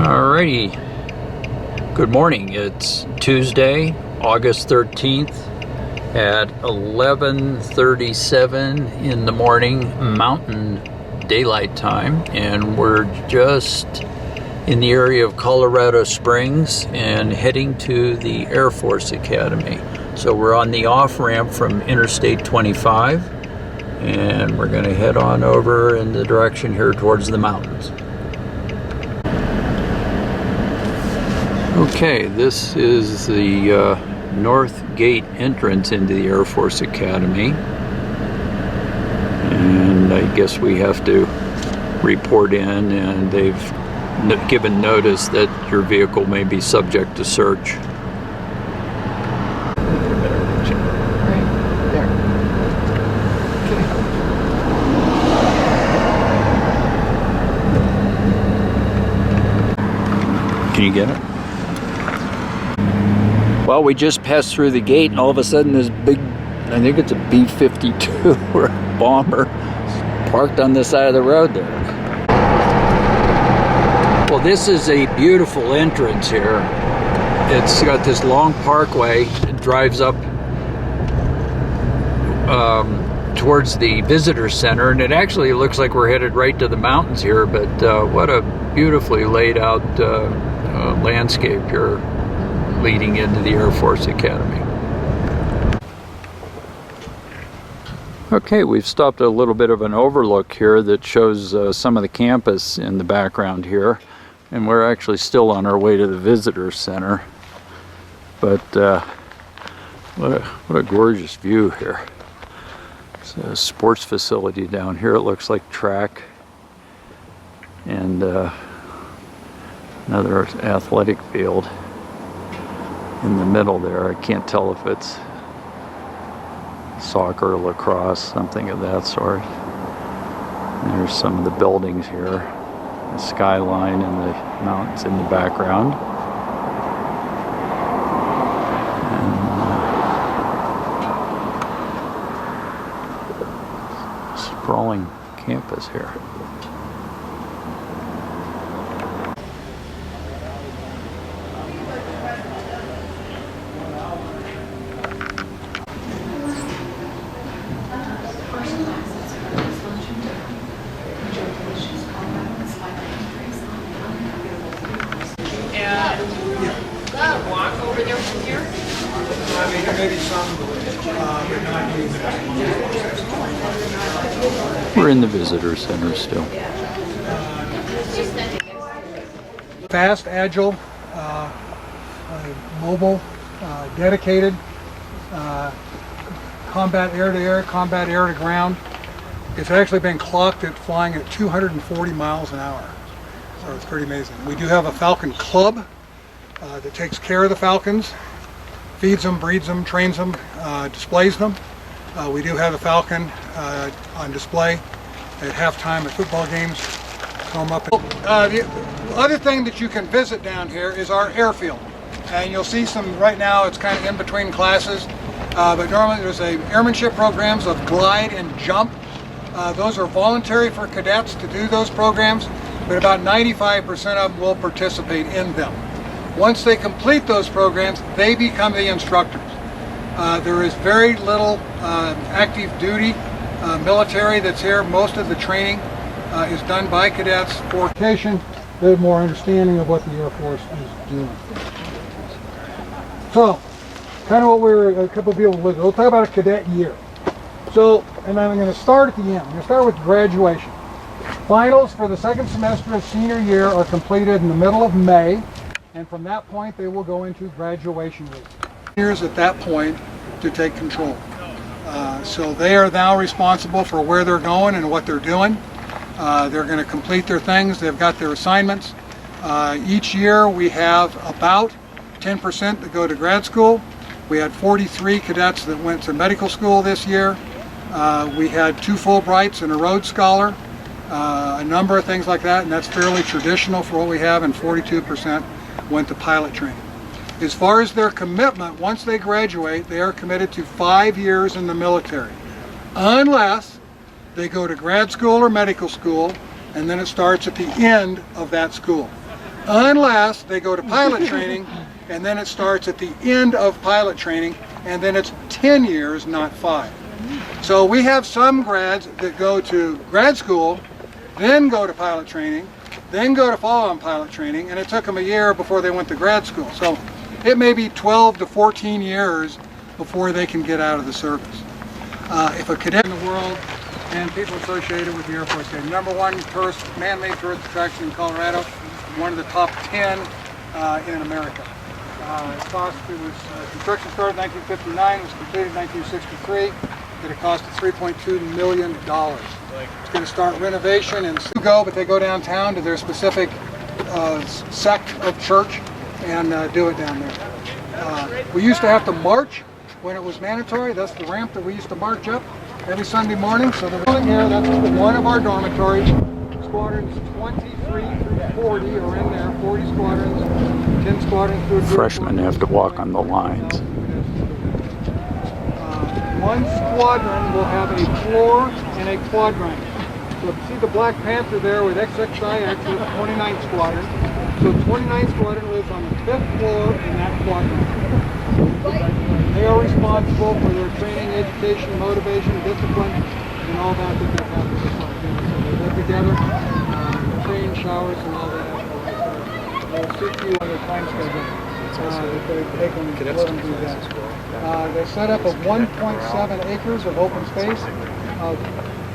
Alrighty, good morning. It's Tuesday, August 13th at 11:37 in the morning Mountain Daylight Time, and we're just in the area of Colorado Springs and heading to the Air Force Academy. So we're on the off-ramp from Interstate 25, and we're going to head on over in the direction here towards the mountains. Okay, this is the North Gate entrance into the Air Force Academy, and I guess we have to report in, and they've given notice that your vehicle may be subject to search. Can you get it? Well, we just passed through the gate, and all of a sudden this big, I think it's a B-52 or a bomber, parked on the side of the road there. Well, this is a beautiful entrance here. It's got this long parkway. It drives up towards the visitor center, and it actually looks like we're headed right to the mountains here, but what a beautifully laid out landscape here leading into the Air Force Academy. Okay, we've stopped at a little bit of an overlook here that shows some of the campus in the background here, and we're actually still on our way to the visitor center, but what a gorgeous view here. It's a sports facility down here. It looks like track, and another athletic field in the middle there. I can't tell if it's soccer, lacrosse, something of that sort. And there's some of the buildings here, the skyline and the mountains in the background. And sprawling campus here. Walk over there from here? Maybe some, We're in the visitor center still. Fast, agile, mobile, dedicated, combat air-to-air, combat air-to-ground. It's actually been clocked at flying at 240 miles an hour. So it's pretty amazing. We do have a Falcon Club that takes care of the Falcons, feeds them, breeds them, trains them, displays them. We do have the Falcon on display at halftime at football games. Come up. The other thing that you can visit down here is our airfield, and you'll see some right now. It's kind of in between classes, but normally there's airmanship programs of glide and jump. Those are voluntary for cadets to do those programs, but about 95% of them will participate in them. Once they complete those programs, they become the instructors. There is very little active duty military that's here. Most of the training is done by cadets for education, a bit more understanding of what the Air Force is doing. So, kind of what a couple of people look at. We'll talk about a cadet year. So, and I'm going to start at the end. I'm going to start with graduation. Finals for the second semester of senior year are completed in the middle of May, and from that point they will go into graduation week. Seniors at that point to take control. So they are now responsible for where they're going and what they're doing. They're going to complete their things. They've got their assignments. Each year we have about 10% that go to grad school. We had 43 cadets that went to medical school this year. We had 2 Fulbrights and a Rhodes Scholar, a number of things like that, and that's fairly traditional for what we have, and 42% went to pilot training. As far as their commitment, once they graduate, they are committed to 5 years in the military, unless they go to grad school or medical school, and then it starts at the end of that school. unless they go to pilot training, and then it starts at the end of pilot training, and then it's 10 years, not 5. So we have some grads that go to grad school, then go to pilot training, then go to follow-on pilot training, and it took them a year before they went to grad school. So it may be 12 to 14 years before they can get out of the service. If a cadet in the world and people associated with the Air Force Academy, #1 man-made tourist attraction in Colorado, one of the top 10 in America. Construction started in 1959, was completed in 1963, at a cost of $3.2 million. It's going to start renovation and but they go downtown to their specific sect of church and do it down there. We used to have to march when it was mandatory. That's the ramp that we used to march up every Sunday morning. So the building here, that's one of our dormitories. Squadrons 23 through 40 are in there, 40 squadrons, 10 squadrons through. Freshmen have to walk on the lines. One squadron will have a floor and a quadrant. So see the Black Panther there with XXIX, that's 29th Squadron. So 29th Squadron lives on the 5th floor in that quadrant. They are responsible for their training, education, motivation, discipline, and all that they have to do. So they live together, train, showers, and all that. They'll suit you on their time schedule. That they take them and let them do that. They set up 1.7 acres of open space,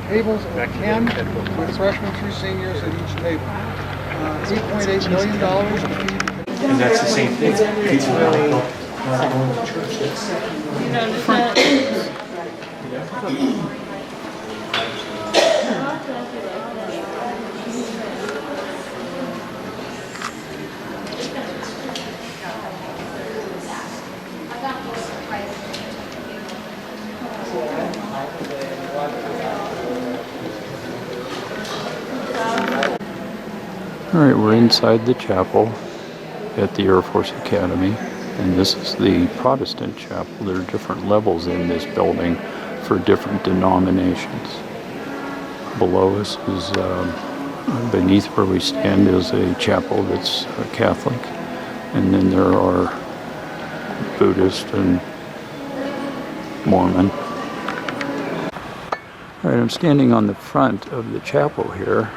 tables of 10 with freshmen through seniors at each table. $8.8 million to feed. And that's the same thing. Pizza Valley. All right, we're inside the chapel at the Air Force Academy, and this is the Protestant chapel. There are different levels in this building for different denominations. Below us is, beneath where we stand, is a chapel that's Catholic, and then there are Buddhist and Mormon. All right, I'm standing on the front of the chapel here,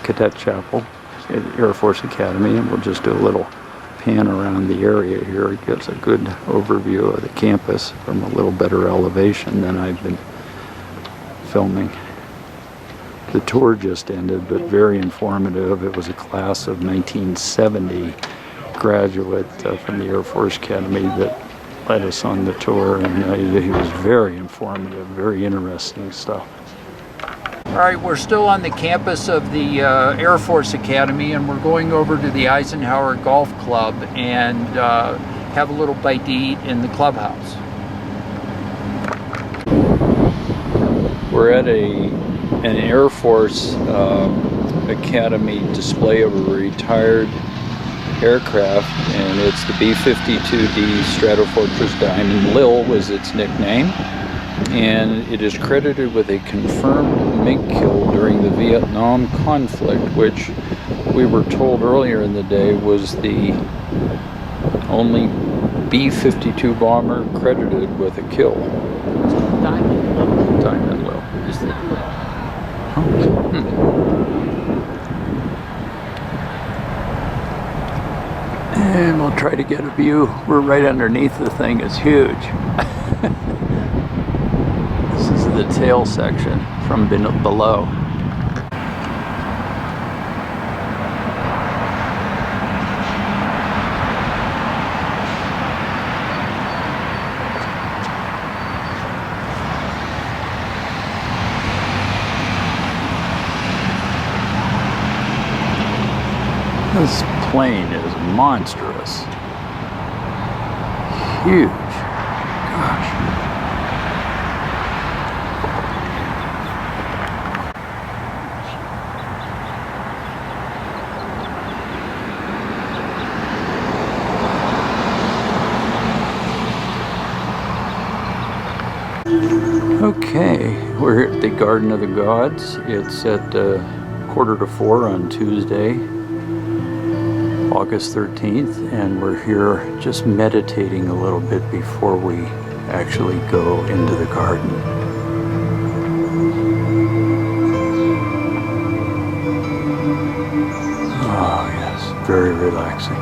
Cadet Chapel at Air Force Academy, and we'll just do a little pan around the area here. It gives a good overview of the campus from a little better elevation than I've been filming. The tour just ended, but very informative. It was a class of 1970 graduate from the Air Force Academy that led us on the tour, and he was very informative, very interesting stuff. All right, we're still on the campus of the Air Force Academy, and we're going over to the Eisenhower Golf Club and have a little bite to eat in the clubhouse. We're at an Air Force Academy display of a retired aircraft, and it's the B-52D Stratofortress Diamond. Lil was its nickname, and it is credited with a confirmed MiG kill during the Vietnam conflict, which we were told earlier in the day was the only B-52 bomber credited with a kill. Diamond Lil. And we'll try to get a view. We're right underneath the thing. It's huge. This is the tail section from below. This plane is monstrous. Huge. Gosh. Okay, we're at the Garden of the Gods. It's at 3:45 on Tuesday. August 13th, and we're here just meditating a little bit before we actually go into the garden. Oh yes, very relaxing.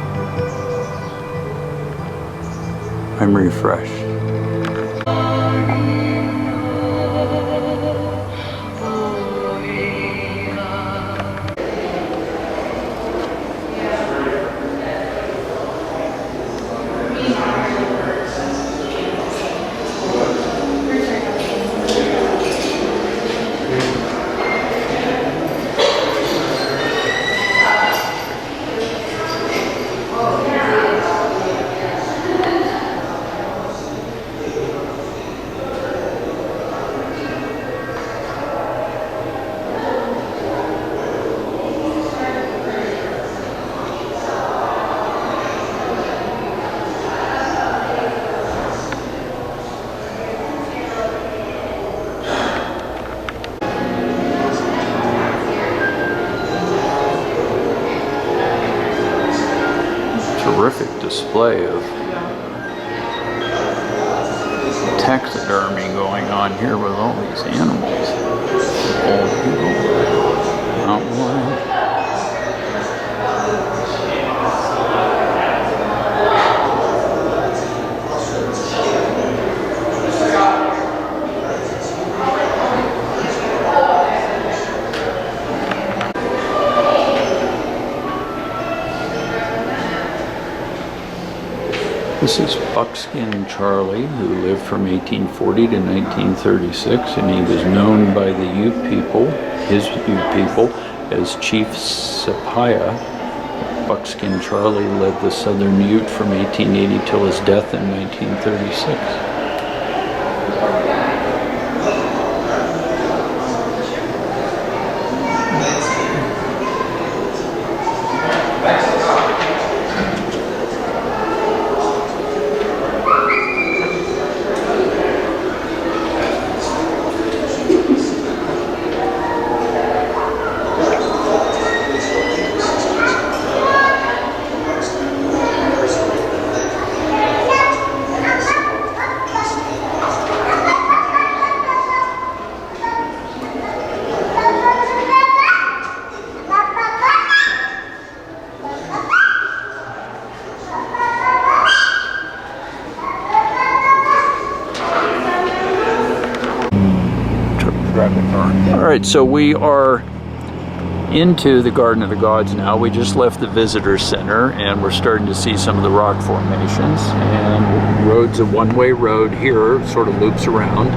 I'm refreshed. Terrific display of taxidermy going on here with all these animals. Old eagle, mountain lion. This is Buckskin Charlie, who lived from 1840 to 1936, and he was known by the Ute people, his Ute people, as Chief Sapaya. Buckskin Charlie led the Southern Ute from 1880 till his death in 1936. Alright, so we are into the Garden of the Gods now. We just left the visitor center and we're starting to see some of the rock formations. And road's a one-way road here, sort of loops around.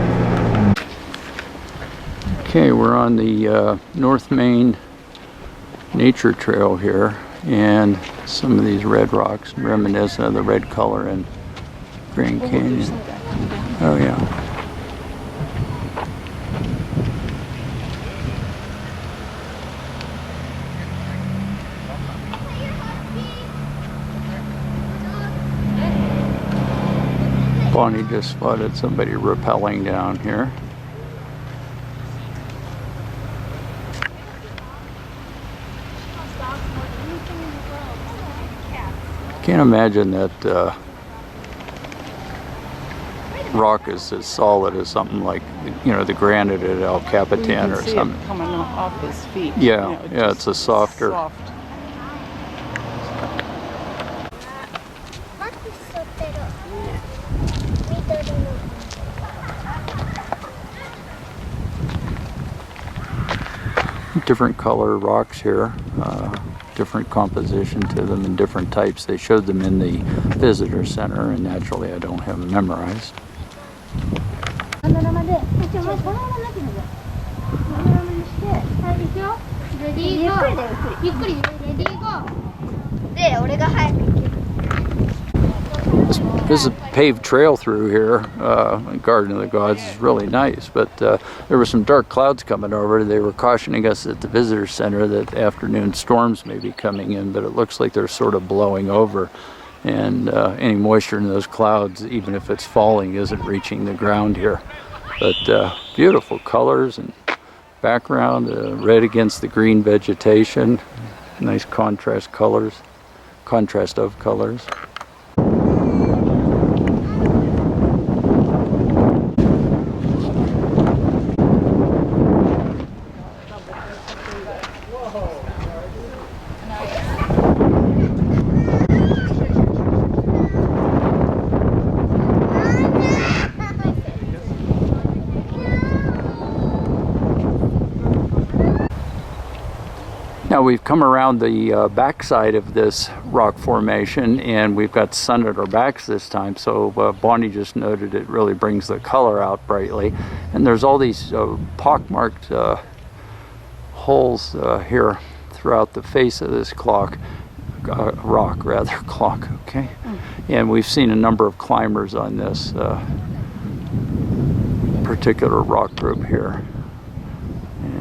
Okay, we're on the North Main Nature Trail here, and some of these red rocks reminiscent of the red color in Grand Canyon. Oh yeah. Bonnie just spotted somebody rappelling down here. Can't imagine that rock is as solid as something like, you know, the granite at El Capitan or something. It coming off his feet. Yeah, You know, yeah, it's a softer. Soft. Different color rocks here, different composition to them and different types. They showed them in the visitor center, and naturally I don't have them memorized. This is a paved trail through here. Garden of the Gods is really nice, but there were some dark clouds coming over. They were cautioning us at the visitor center that afternoon storms may be coming in, but it looks like they're sort of blowing over, and any moisture in those clouds, even if it's falling, isn't reaching the ground here. But beautiful colors and background, red against the green vegetation, nice contrast colors. contrast of colors. Now we've come around the backside of this rock formation, and we've got sun at our backs this time, so Bonnie just noted it really brings the color out brightly. And there's all these pockmarked holes here throughout the face of this rock, okay? And we've seen a number of climbers on this particular rock group here.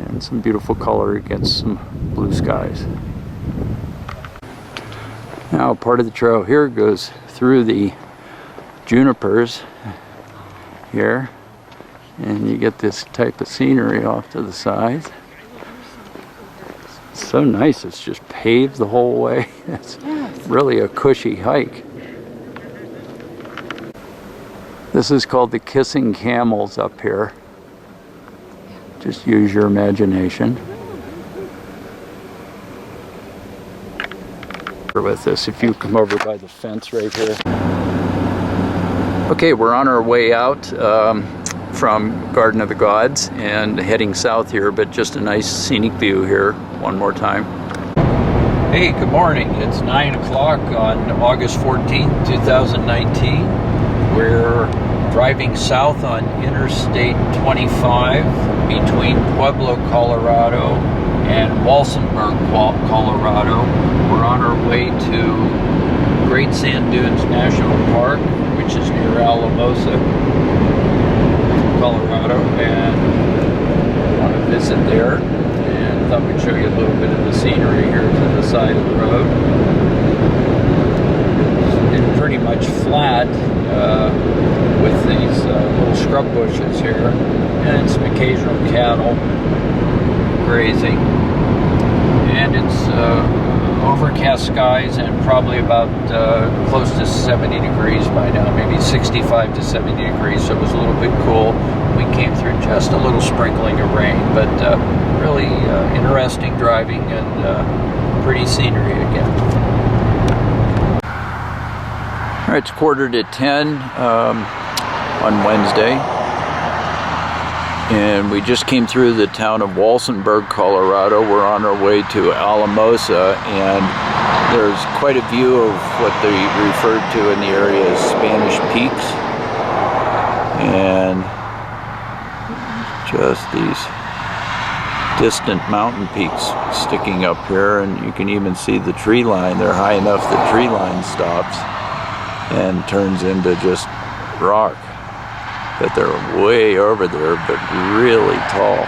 And some beautiful color against some blue skies. Now part of the trail here goes through the junipers here, and you get this type of scenery off to the sides. It's so nice, it's just paved the whole way. It's really a cushy hike. This is called the Kissing Camels up here. Just use your imagination. With this, if you come over by the fence right here. Okay, we're on our way out from Garden of the Gods and heading south here, but just a nice scenic view here one more time. Hey, good morning. It's 9 o'clock on August 14th, 2019. We're driving south on Interstate 25 between Pueblo, Colorado and Walsenburg, Colorado. We're on our way to Great Sand Dunes National Park, which is near Alamosa, Colorado, and I want to visit there, and thought we'd show you a little bit of the scenery here to the side of the road. It's been pretty much flat with these little scrub bushes here, and some occasional cattle grazing, and it's overcast skies and probably about close to 70 degrees by now, maybe 65 to 70 degrees, so it was a little bit cool. We came through just a little sprinkling of rain, but really interesting driving and pretty scenery again. All right, it's 9:45 on Wednesday, and we just came through the town of Walsenburg, Colorado. We're on our way to Alamosa, and there's quite a view of what they referred to in the area as Spanish Peaks, and just these distant mountain peaks sticking up here, and you can even see the tree line. They're high enough the tree line stops and turns into just rock. But they're way over there, but really tall.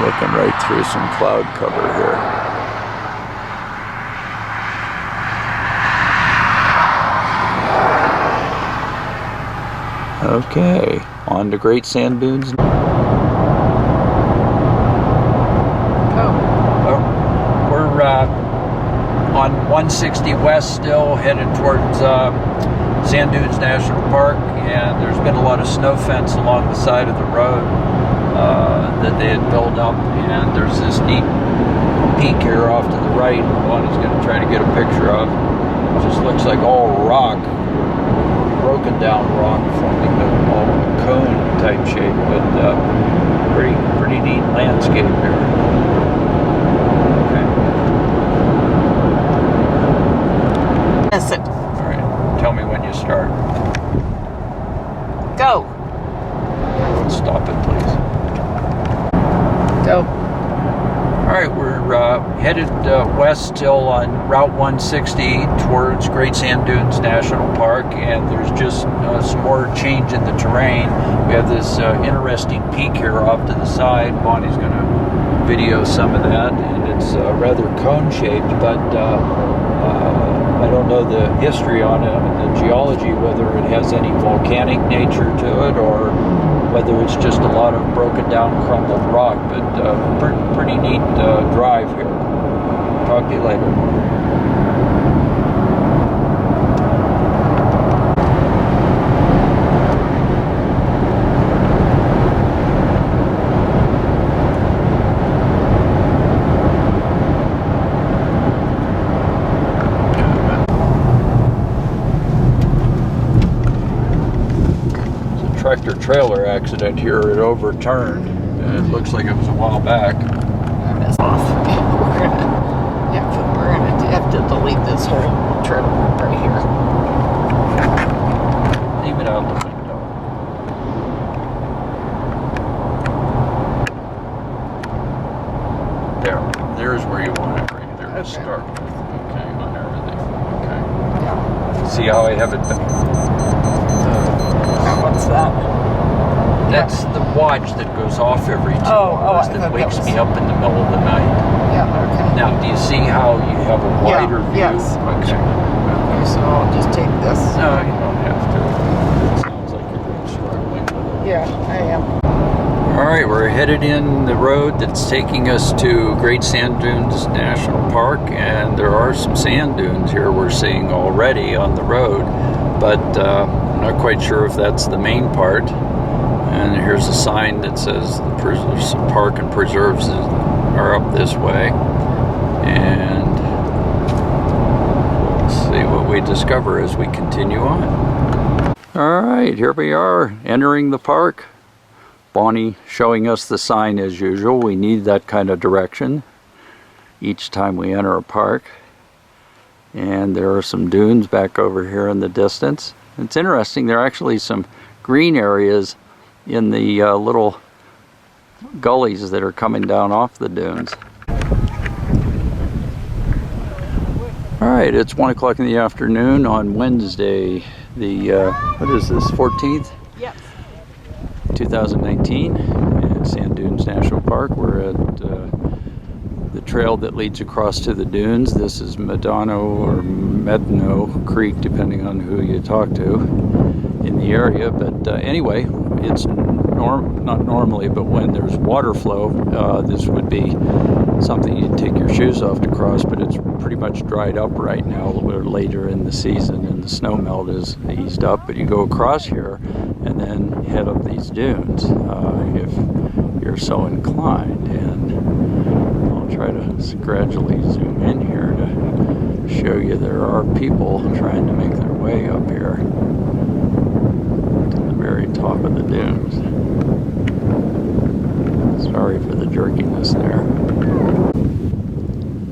Looking right through some cloud cover here. Okay, on to Great Sand Dunes. We're on 160 West still, headed towards Sand Dunes National Park, and there's been a lot of snow fence along the side of the road that they had built up, and there's this neat peak here off to the right. One is going to try to get a picture of. It just looks like all rock, broken down rock, forming a cone type shape, but pretty neat landscape here. Okay. That's it. All right. Tell me when you start. Go. Stop it, please. Go. All right, we're headed west still on Route 160 towards Great Sand Dunes National Park, and there's just some more change in the terrain. We have this interesting peak here off to the side. Bonnie's going to video some of that, and it's rather cone-shaped, but I don't know the history on it, the geology, whether it has any volcanic nature to it or whether it's just a lot of broken down crumbled rock, but pretty neat drive here. Talk to you later. tractor trailer accident here. It overturned. And it looks like it was a while back. That's off. We're gonna have to delete this whole trip right here. Leave it out the window. There's where you want it right there to Okay. start with. Okay, on everything. Okay. Yeah. See how I have it done? What's that? That's the watch that goes off every 2 hours I that thought wakes that me was- up in the middle of the night. Yeah, okay. Now, do you see how you have a wider view? Yes. Okay. Okay, so I'll just take this. No, you don't have to. It sounds like you're really struggling with it. Yeah, I am. All right, we're headed in the road that's taking us to Great Sand Dunes National Park, and there are some sand dunes here we're seeing already on the road, but I'm not quite sure if that's the main part. And here's a sign that says the park and preserves are up this way, and we'll see what we discover as we continue on. All right, here we are entering the park. Bonnie showing us the sign as usual. We need that kind of direction each time we enter a park. And there are some dunes back over here in the distance. It's interesting, there are actually some green areas in the little gullies that are coming down off the dunes. All right, it's 1 o'clock in the afternoon on Wednesday, the, what is this, 14th? Yep. 2019 at Sand Dunes National Park. We're at the trail that leads across to the dunes. This is Medano or Medno Creek, depending on who you talk to in the area. But anyway, it's not normally, but when there's water flow, this would be something you'd take your shoes off to cross, but it's pretty much dried up right now. A little bit later in the season and the snow melt is eased up, but you go across here and then head up these dunes if you're so inclined. And I'll try to gradually zoom in here to show you there are people trying to make their way up here to the very top of the dunes. Sorry for the jerkiness there.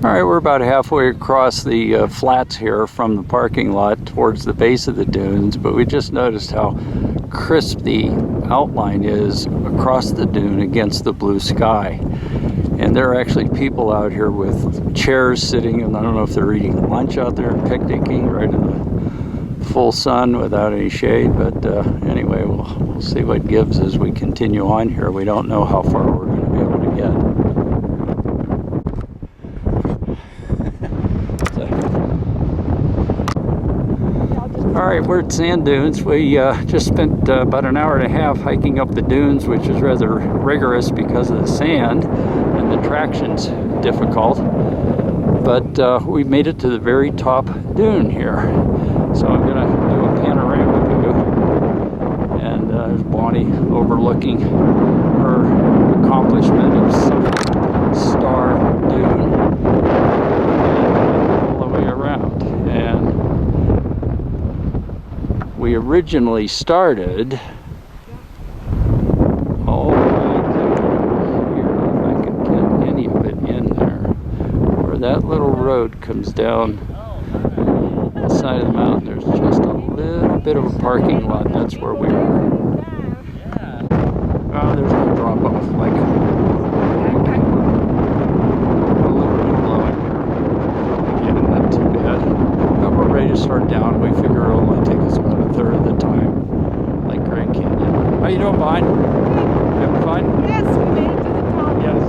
All right, we're about halfway across the flats here from the parking lot towards the base of the dunes, but we just noticed how crisp the outline is across the dune against the blue sky. And there are actually people out here with chairs sitting, and I don't know if they're eating lunch out there, picnicking right in the full sun without any shade. But anyway, we'll see what gives as we continue on here. We don't know how far we're going to be able to get. All right, we're at Sand Dunes. We just spent about an hour and a half hiking up the dunes, which is rather rigorous because of the sand and the traction's difficult. But we made it to the very top dune here. So I'm gonna do a panorama view. And there's Bonnie overlooking her accomplishment of Star Dune all the way around. And we originally started all the way here, if I can get any of it in there, where that little road comes down the side of the mountain. There's just a little bit of a parking lot. That's where we were. Oh, there's no drop off, like a little bit low in here. Again, not too bad. But we're ready to start down. We figure it'll only take us about a third of the time, like Grand Canyon. How you doing, Vine? Having fun? Yes, we made it to the top. Yes.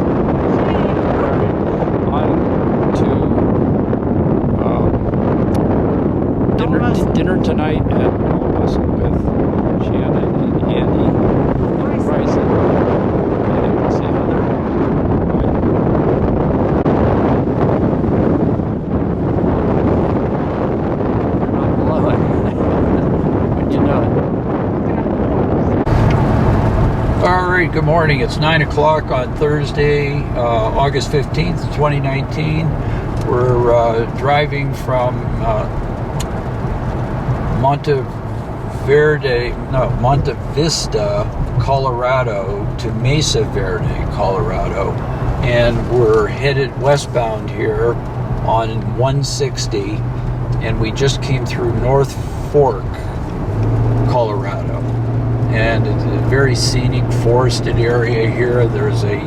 On to dinner tonight at Olympus with Shannon and Andy Bryson. And we'll see how they're not below it. When you know it. All right, good morning. It's 9 o'clock on Thursday, August 15th, 2019. We're driving from Monte Vista, Colorado to Mesa Verde, Colorado. And we're headed westbound here on 160, and we just came through North Fork, Colorado. And it's a very scenic forested area here. There's a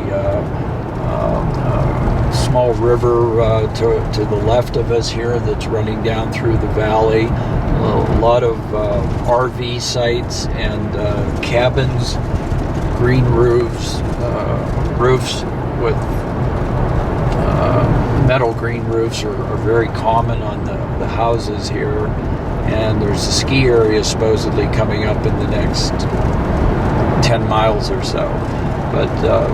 small river to the left of us here that's running down through the valley. A lot of RV sites and cabins, green roofs with metal green roofs are very common on the houses here. And there's a ski area supposedly coming up in the next 10 miles or so. But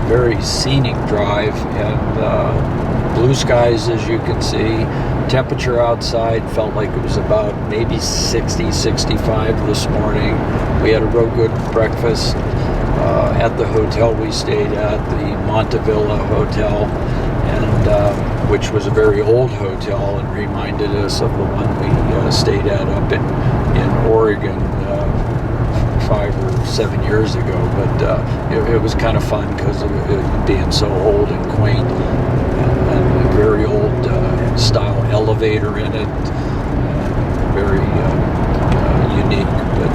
very scenic drive, and blue skies, as you can see. Temperature outside felt like it was about maybe 60, 65 this morning. We had a real good breakfast at the hotel we stayed at, the Montevilla Hotel, and which was a very old hotel and reminded us of the one we stayed at up in Oregon 5 or 7 years ago. But it was kind of fun because of it being so old and quaint, and a very old style elevator in it, very unique. But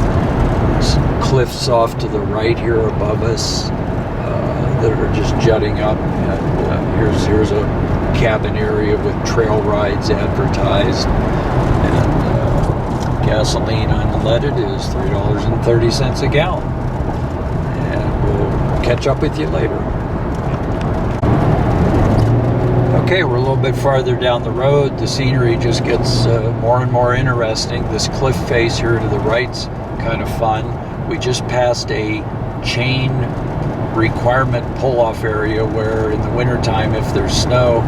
some cliffs off to the right here above us that are just jutting up, and here's a cabin area with trail rides advertised, and gasoline unleaded is $3.30 a gallon. And we'll catch up with you later. Okay, we're a little bit farther down the road. The scenery just gets more and more interesting. This cliff face here to the right's kind of fun. We just passed a chain requirement pull-off area where in the wintertime, if there's snow,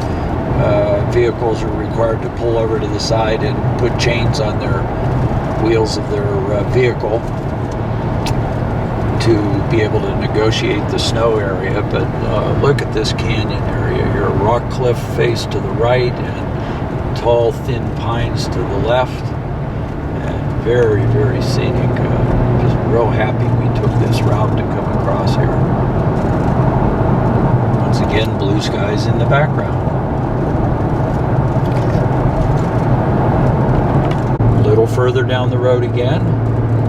vehicles are required to pull over to the side and put chains on their wheels of their vehicle to be able to negotiate the snow area. But look at this canyon area here. Rock cliff face to the right and tall thin pines to the left, and very, very scenic. Just real happy we took this route to come across here. Once again, blue skies in the background. A little further down the road again,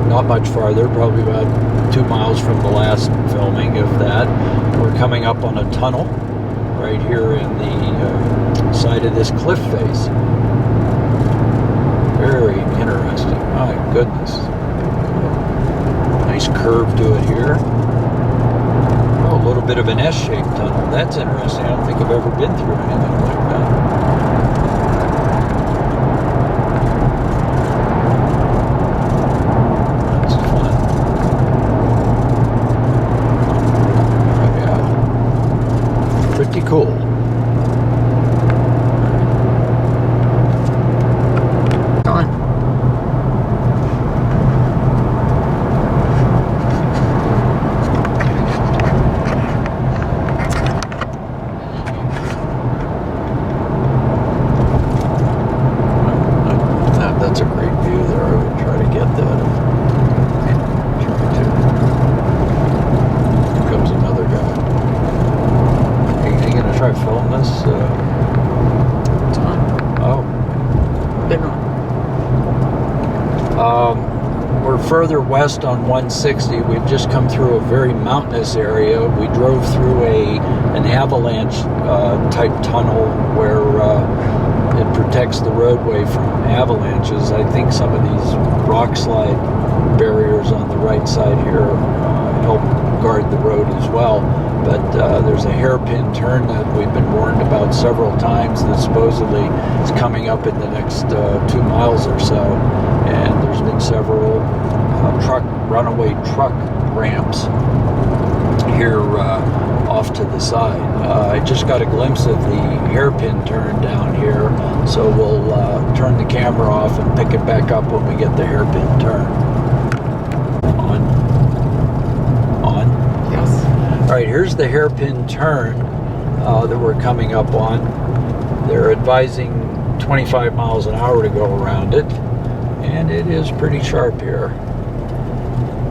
not much farther, probably about 2 miles from the last filming of that. We're coming up on a tunnel right here in the side of this cliff face. Very interesting. My goodness. Nice curve to it here. Oh, a little bit of an S-shaped tunnel. That's interesting. I don't think I've ever been through anything like that. Cool. Go on. That's a great view there. I would try to get that. Here comes another guy. Try to film this. It's on. Oh. Been on. We're further west on 160. We've just come through a very mountainous area. We drove through an avalanche type tunnel where it protects the roadway from avalanches. I think some of these rock slide barriers on the right side here help guard the road as well. But there's a hairpin turn that we've been warned about several times that supposedly is coming up in the next 2 miles or so. And there's been several runaway truck ramps here off to the side. I just got a glimpse of the hairpin turn down here, so we'll turn the camera off and pick it back up when we get the hairpin turn. All right, here's the hairpin turn that we're coming up on. They're advising 25 miles an hour to go around it, and it is pretty sharp here.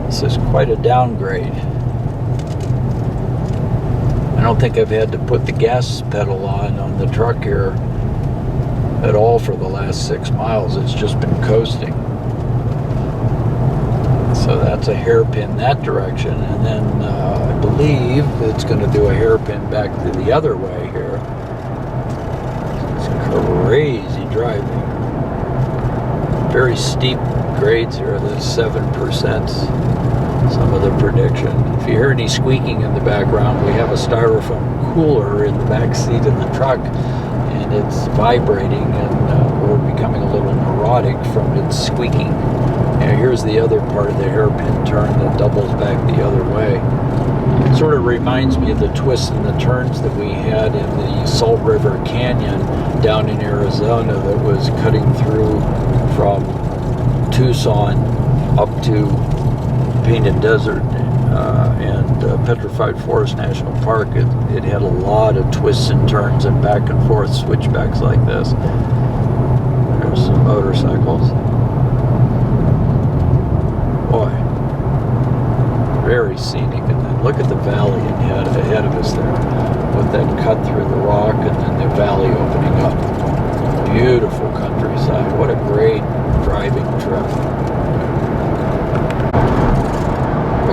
This is quite a downgrade. I don't think I've had to put the gas pedal on the truck here at all for the last 6 miles. It's just been coasting. So that's a hairpin that direction, and then I believe it's going to do a hairpin back to the other way here. It's crazy driving. Very steep grades here. There's 7%. Some of the prediction. If you hear any squeaking in the background, we have a styrofoam cooler in the back seat of the truck, and it's vibrating, and we're becoming a little neurotic from its squeaking. Now here's the other part of the hairpin turn that doubles back the other way. It sort of reminds me of the twists and the turns that we had in the Salt River Canyon down in Arizona that was cutting through from Tucson up to Painted Desert and Petrified Forest National Park. It had a lot of twists and turns and back and forth switchbacks like this. There's some motorcycles. Boy, very scenic. And then look at the valley ahead of us there, with that cut through the rock and then the valley opening up. Beautiful countryside. What a great driving trip.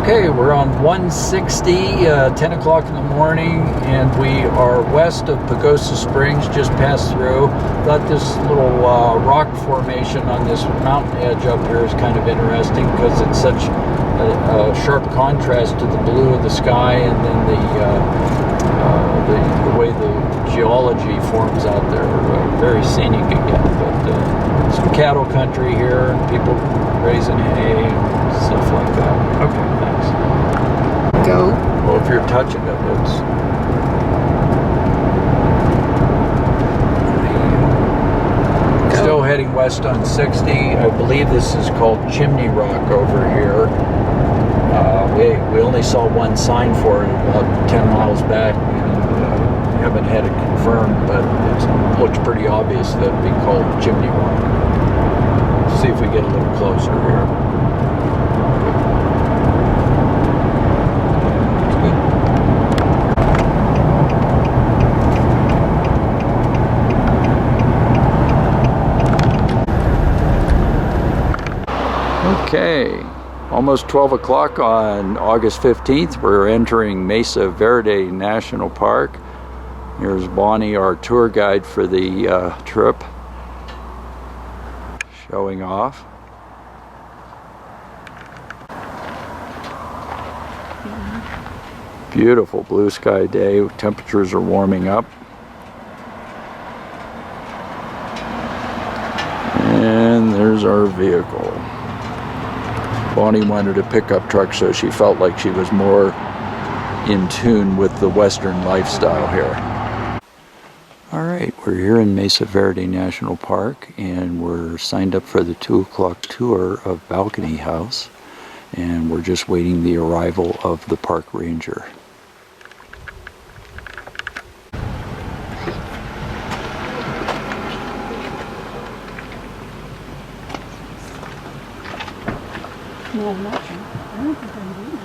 Okay, we're on 160, 10 o'clock in the morning, and we are west of Pagosa Springs, just passed through. Thought this little rock formation on this mountain edge up here is kind of interesting because it's such a sharp contrast to the blue of the sky and then the way the geology forms out there. Very scenic again, but some cattle country here, and people raising hay and stuff like that. Okay, thanks. Go. Well, if you're touching it, it's... Still heading west on 60. I believe this is called Chimney Rock over here. We only saw one sign for it about 10 miles back. Haven't had it confirmed, but it looks pretty obvious that it'd be called Chimney Rock. See if we get a little closer here. Okay, almost 12 o'clock on August 15th. We're entering Mesa Verde National Park. Here's Bonnie, our tour guide for the trip, showing off. Beautiful blue sky day. Temperatures are warming up. And there's our vehicle. Bonnie wanted a pickup truck, so she felt like she was more in tune with the Western lifestyle here. Alright, we're here in Mesa Verde National Park, and we're signed up for the 2 o'clock tour of Balcony House, and we're just waiting the arrival of the park ranger. No, I'm not sure. I don't think I'm doing it.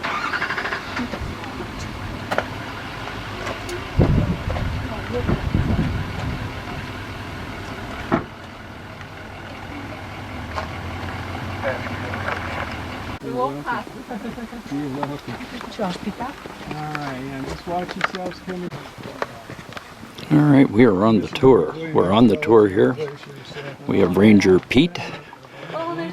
We won't pass. Josh, pick up. Alright, yeah, just watch yourselves coming. Alright, we are on the tour. We're on the tour here. We have Ranger Pete,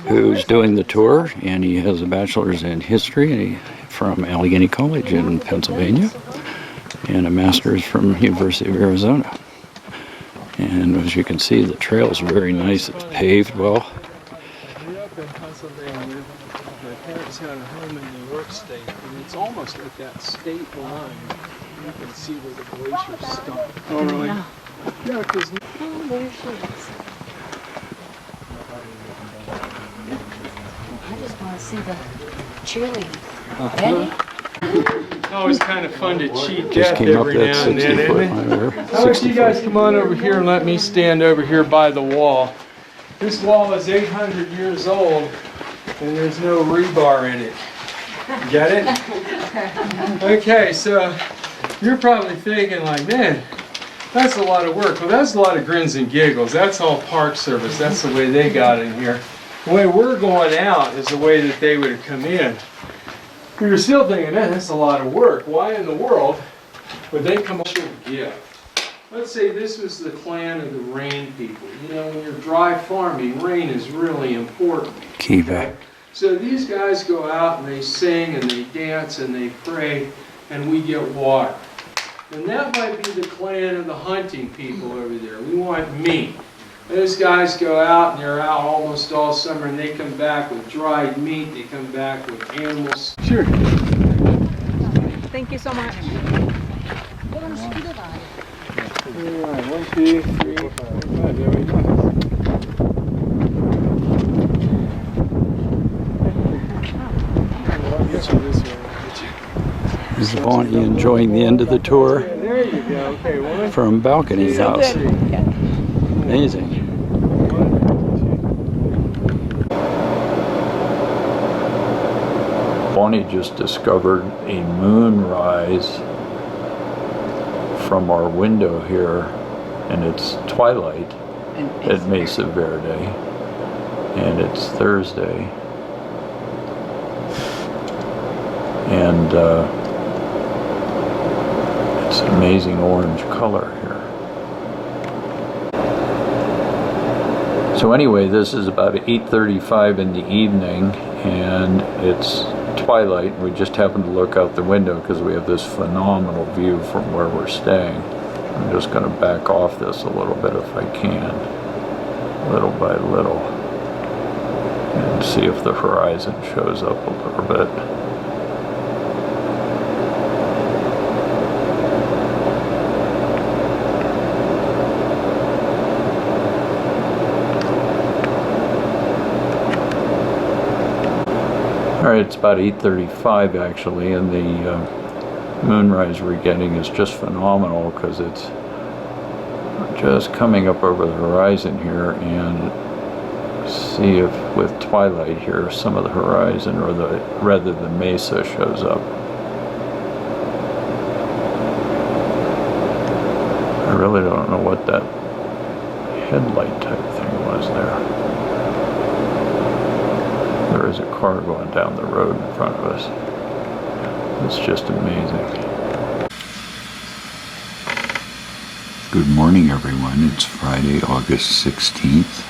who's doing the tour, and he has a bachelor's in history from Allegheny College in Pennsylvania and a master's from University of Arizona. And as you can see, the trail's very nice. It's paved well. I grew up in Pennsylvania. My parents had a home in New York State, and it's almost at that state line. You can see where the glaciers stop. Oh, really? Yeah, because Oh, there she is. I just want to see the cheerleading. Ready? always kind of fun to cheat Just death came up every that now and then, 60 isn't foot it? higher. How about you guys come on over here and let me stand over here by the wall. This wall is 800 years old and there's no rebar in it. Get it? Okay, so you're probably thinking like, man, that's a lot of work. Well, that's a lot of grins and giggles. That's all Park Service. That's the way they got in here. The way we're going out is the way that they would have come in. You're still thinking, man, that's a lot of work. Why in the world would they come up with a gift? Let's say this was the clan of the rain people. You know, when you're dry farming, rain is really important. Kiva. So these guys go out and they sing and they dance and they pray, and we get water. And that might be the clan of the hunting people over there. We want meat. Those guys go out and they're out almost all summer, and they come back with dried meat. They come back with animals. Sure. Thank you so much. All right, 1, 2, 3, 4, 5. There we go. Is Bonnie enjoying the end of the tour There you go. Okay, 1, from Balcony House? good. Amazing. Bonnie just discovered a moonrise from our window here, and it's twilight at Mesa Verde, and it's Thursday, and it's an amazing orange color here. So anyway, this is about 8:35 in the evening, and it's twilight. We just happened to look out the window because we have this phenomenal view from where we're staying. I'm just going to back off this a little bit if I can, little by little, and see if the horizon shows up a little bit. Alright, it's about 8:35 actually, and the moonrise we're getting is just phenomenal because it's just coming up over the horizon here, and see if with twilight here some of the horizon, or rather the mesa, shows up. I really don't know what that headlight type thing was there. There is a car going down the road in front of us. It's just amazing. Good morning, everyone. It's Friday, August 16th,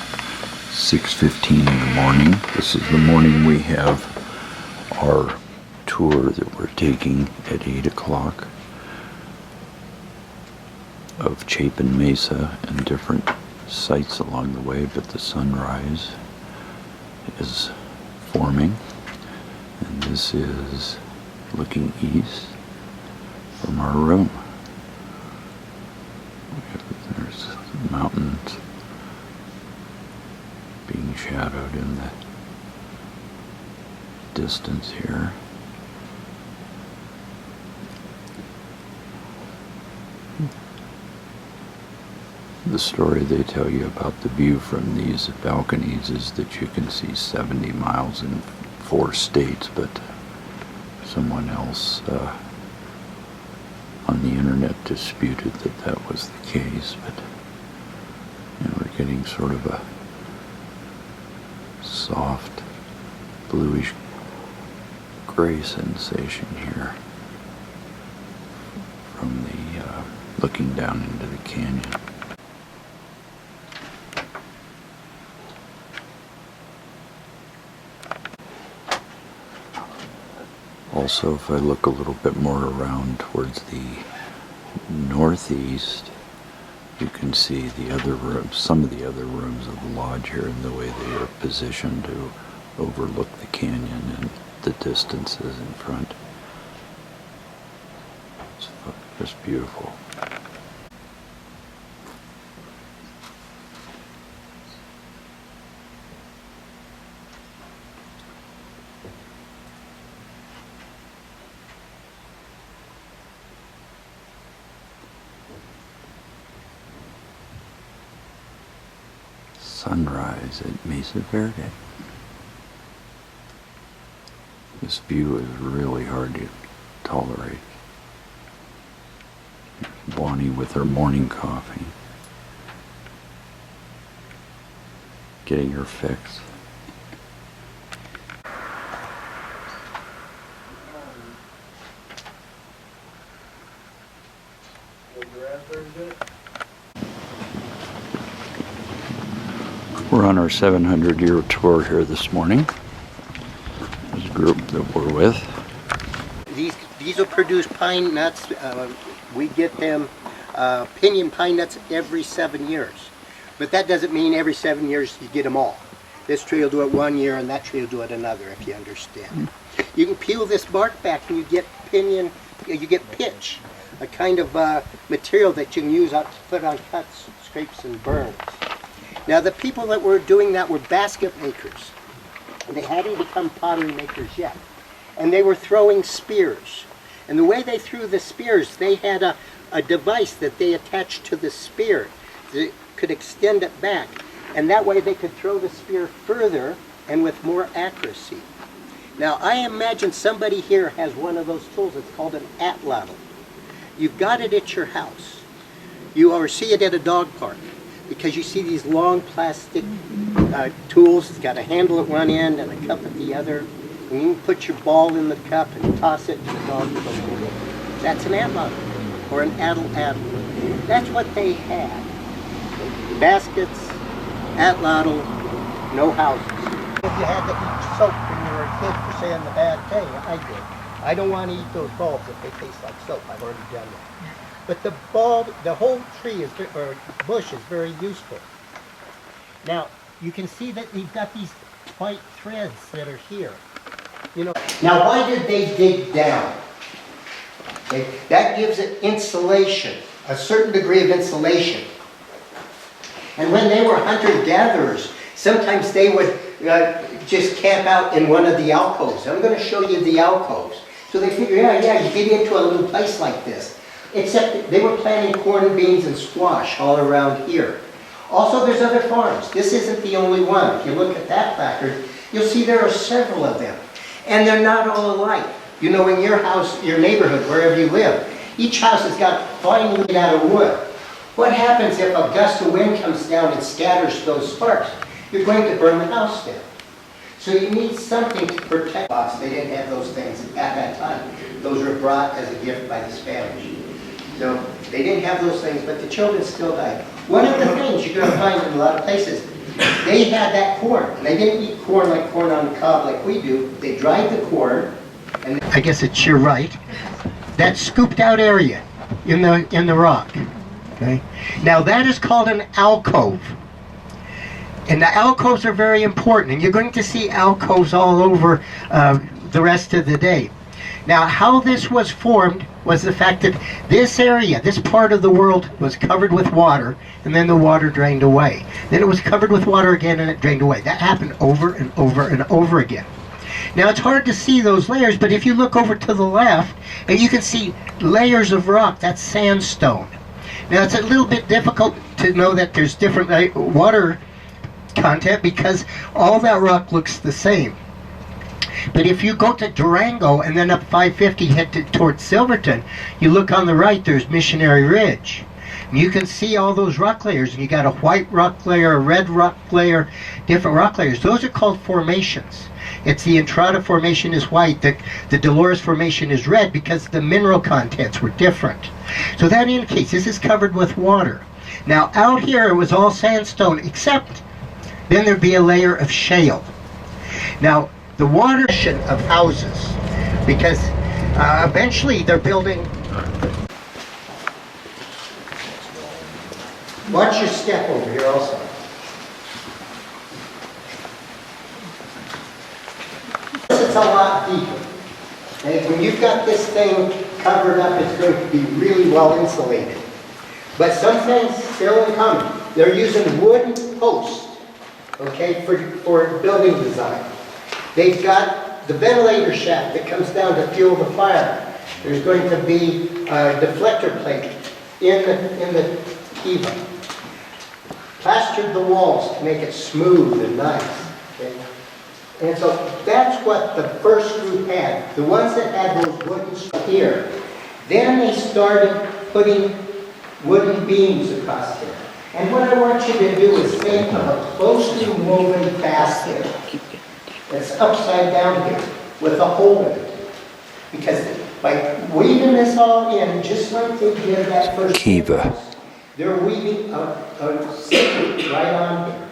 6:15 in the morning. This is the morning we have our tour that we're taking at 8 o'clock of Chapin Mesa and different sites along the way, but the sunrise is forming, and this is looking east from our room. There's mountains being shadowed in the distance here. The story they tell you about the view from these balconies is that you can see 70 miles in 4 states, but someone else on the internet disputed that that was the case. But we're getting sort of a soft bluish gray sensation here from the looking down into the canyon. Also, if I look a little bit more around towards the northeast, you can see the other rooms, some of the other rooms of the lodge here, and the way they are positioned to overlook the canyon and the distances in front. It's just beautiful. Sunrise at Mesa Verde. This view is really hard to tolerate. Bonnie with her morning coffee, getting her fix. We're on our 700-year tour here this morning. There's a group that we're with. These will produce pine nuts. We get them pinyon pine nuts every 7 years. But that doesn't mean every 7 years you get them all. This tree will do it 1 year and that tree will do it another, if you understand. You can peel this bark back and you get pitch, a kind of material that you can use to put on cuts, scrapes, and burns. Now the people that were doing that were basket makers. They hadn't become pottery makers yet. And they were throwing spears. And the way they threw the spears, they had a device that they attached to the spear that could extend it back. And that way they could throw the spear further and with more accuracy. Now I imagine somebody here has one of those tools. It's called an atlatl. You've got it at your house. You or see it at a dog park, because you see these long plastic tools. It's got a handle at one end and a cup at the other. And you can put your ball in the cup and toss it to the dog to go get it. That's an atlatl, or an atlatl. That's what they had. Baskets, atlatl, no houses. If you had to eat soap when you were a kid for saying the bad thing, I did. I don't want to eat those bulbs if they taste like soap. I've already done that. But the bulb, the whole tree is, or bush is very useful. Now, you can see that you've got these white threads that are here. You know. Now, why did they dig down? Okay. That gives it insulation, a certain degree of insulation. And when they were hunter-gatherers, sometimes they would just camp out in one of the alcoves. I'm going to show you the alcoves. So they figure, yeah, you get into a little place like this. Except they were planting corn, beans, and squash all around here. Also, there's other farms. This isn't the only one. If you look at that placard, you'll see there are several of them. And they're not all alike. You know, in your house, your neighborhood, wherever you live, each house has got fine wood out of wood. What happens if a gust of wind comes down and scatters those sparks? You're going to burn the house down. So you need something to protect us. They didn't have those things at that time. Those were brought as a gift by the Spanish. So they didn't have those things, but the children still died. One of the things you're going to find in a lot of places, they had that corn. They didn't eat corn like corn on the cob like we do. They dried the corn, and I guess it's your right. That scooped out area in the rock. Okay. Now that is called an alcove. And the alcoves are very important, and you're going to see alcoves all over the rest of the day. Now, how this was formed was the fact that this area, this part of the world, was covered with water, and then the water drained away. Then it was covered with water again, and it drained away. That happened over and over and over again. Now, it's hard to see those layers, but if you look over to the left, and you can see layers of rock, that's sandstone. Now, it's a little bit difficult to know that there's different water content because all that rock looks the same. But if you go to Durango and then up 550 head towards Silverton, you look on the right, there's Missionary Ridge. And you can see all those rock layers, and you got a white rock layer, a red rock layer, different rock layers. Those are called formations. It's the Entrada Formation is white, the Dolores Formation is red because the mineral contents were different. So that indicates this is covered with water. Now out here it was all sandstone, except then there'd be a layer of shale. Now the watershed of houses, because eventually they're building. Watch your step over here also. It's a lot deeper. Okay? When you've got this thing covered up, it's going to be really well insulated. But some things still in common. They're using wooden posts, okay, for building design. They've got the ventilator shaft that comes down to fuel the fire. There's going to be a deflector plate in the kiva. Plastered the walls to make it smooth and nice. Okay? And so that's what the first group had. The ones that had those wooden stuff here. Then they started putting wooden beams across here. And what I want you to do is think of a closely woven basket that's upside down here with a hole in it. Because by weaving this all in, just like they did that first house, they're weaving a secret right on here.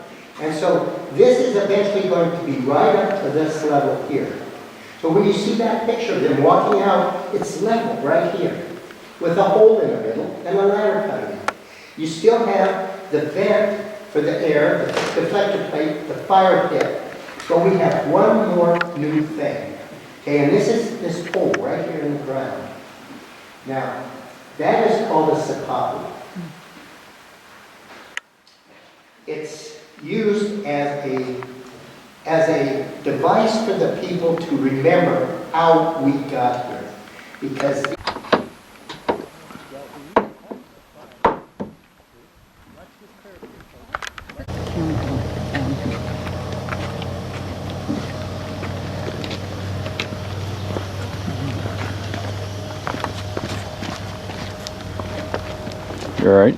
And so this is eventually going to be right up to this level here. So when you see that picture of them walking out, it's level right here with a hole in the middle and a ladder coming in. You still have the vent for the air, the deflector plate, the fire pit. So we have one more new thing. Okay, and this is this hole right here in the ground. Now, that is called a sakapu. It's used as a device for the people to remember how we got here. Because You all right?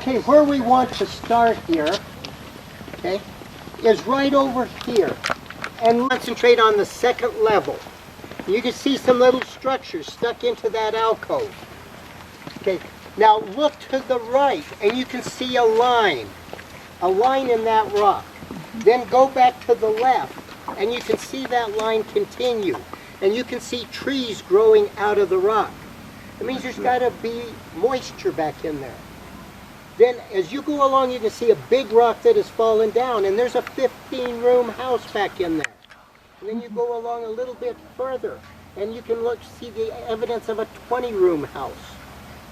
okay, where we want to start here, okay, is right over here. And concentrate on the second level. You can see some little structures stuck into that alcove. Okay, now look to the right and you can see a line in that rock. Then go back to the left and you can see that line continue. And you can see trees growing out of the rock. It means there's got to be moisture back in there. Then as you go along, you can see a big rock that has fallen down, and there's a 15-room house back in there. And then you go along a little bit further, and you can see the evidence of a 20-room house.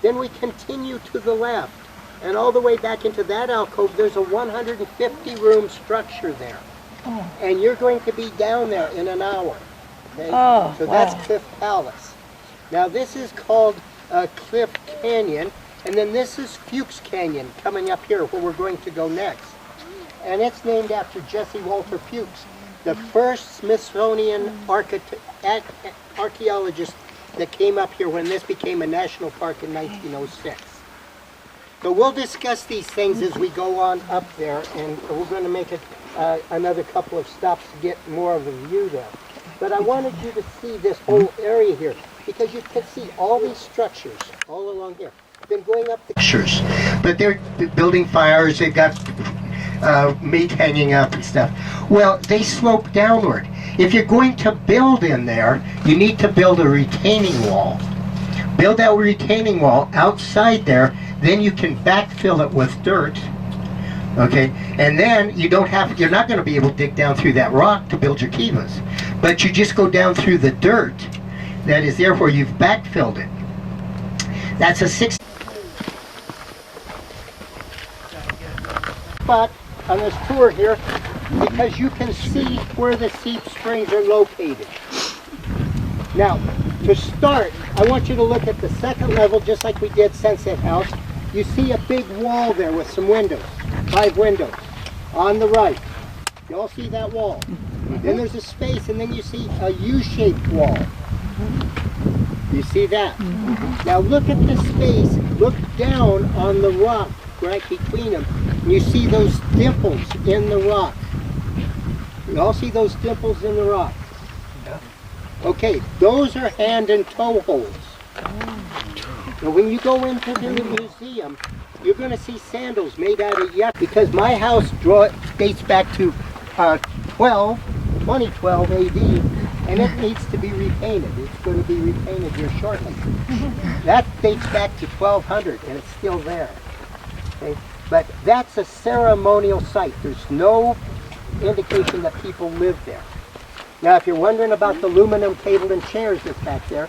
Then we continue to the left, and all the way back into that alcove, there's a 150-room structure there. Oh. And you're going to be down there in an hour. Okay? Oh, so wow. That's Cliff Palace. Now this is called Cliff Canyon. And then this is Fuchs Canyon coming up here where we're going to go next. And it's named after Jesse Walter Fuchs, the first Smithsonian archaeologist that came up here when this became a national park in 1906. So we'll discuss these things as we go on up there, and we're going to make another couple of stops to get more of a view there. But I wanted you to see this whole area here, because you can see all these structures all along here. Been going up the pictures, but they're building fires, they've got meat hanging up and stuff. Well, they slope downward. If you're going to build in there, you need to build a retaining wall. Build that retaining wall outside there, then you can backfill it with dirt. Okay, and then you're not going to be able to dig down through that rock to build your kivas, but you just go down through the dirt that is there where you've backfilled it. That's a 6 spot on this tour here, because you can see where the seep springs are located. Now, to start, I want you to look at the second level, just like we did Sunset House. You see a big wall there with some windows, 5 windows, on the right. You all see that wall? Then there's a space, and then you see a U-shaped wall. You see that? Now look at the space, look down on the rock right between them, and you see those dimples in the rock. You all see those dimples in the rock? Okay, those are hand and toe holds. Now when you go into the museum, you're going to see sandals made out of yucca, because my house dates back to 2012 AD, and it needs to be repainted. It's going to be repainted here shortly. That dates back to 1200, and it's still there. Okay? But that's a ceremonial site. There's no indication that people live there. Now, if you're wondering about the aluminum table and chairs that's back there,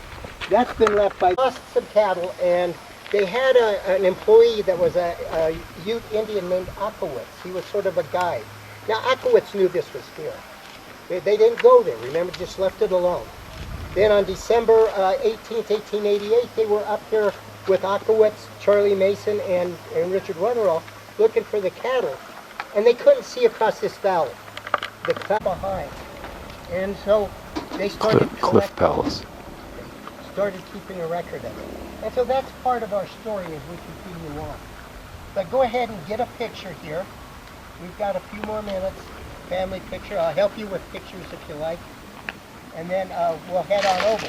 that's been left by lost some cattle, and they had an employee that was a Ute Indian named Akowitz. He was sort of a guide. Now, Akowitz knew this was here. They didn't go there, remember, just left it alone. Then on December 18th, 1888, they were up here with Akowitz, Charlie Mason, and Richard Wetherall looking for the cattle. And they couldn't see across this valley. The cloud behind. And so they started Cliff Palace. started keeping a record of it. And so that's part of our story as we continue on. But go ahead and get a picture here. We've got a few more minutes. Family picture. I'll help you with pictures if you like. And then we'll head on over.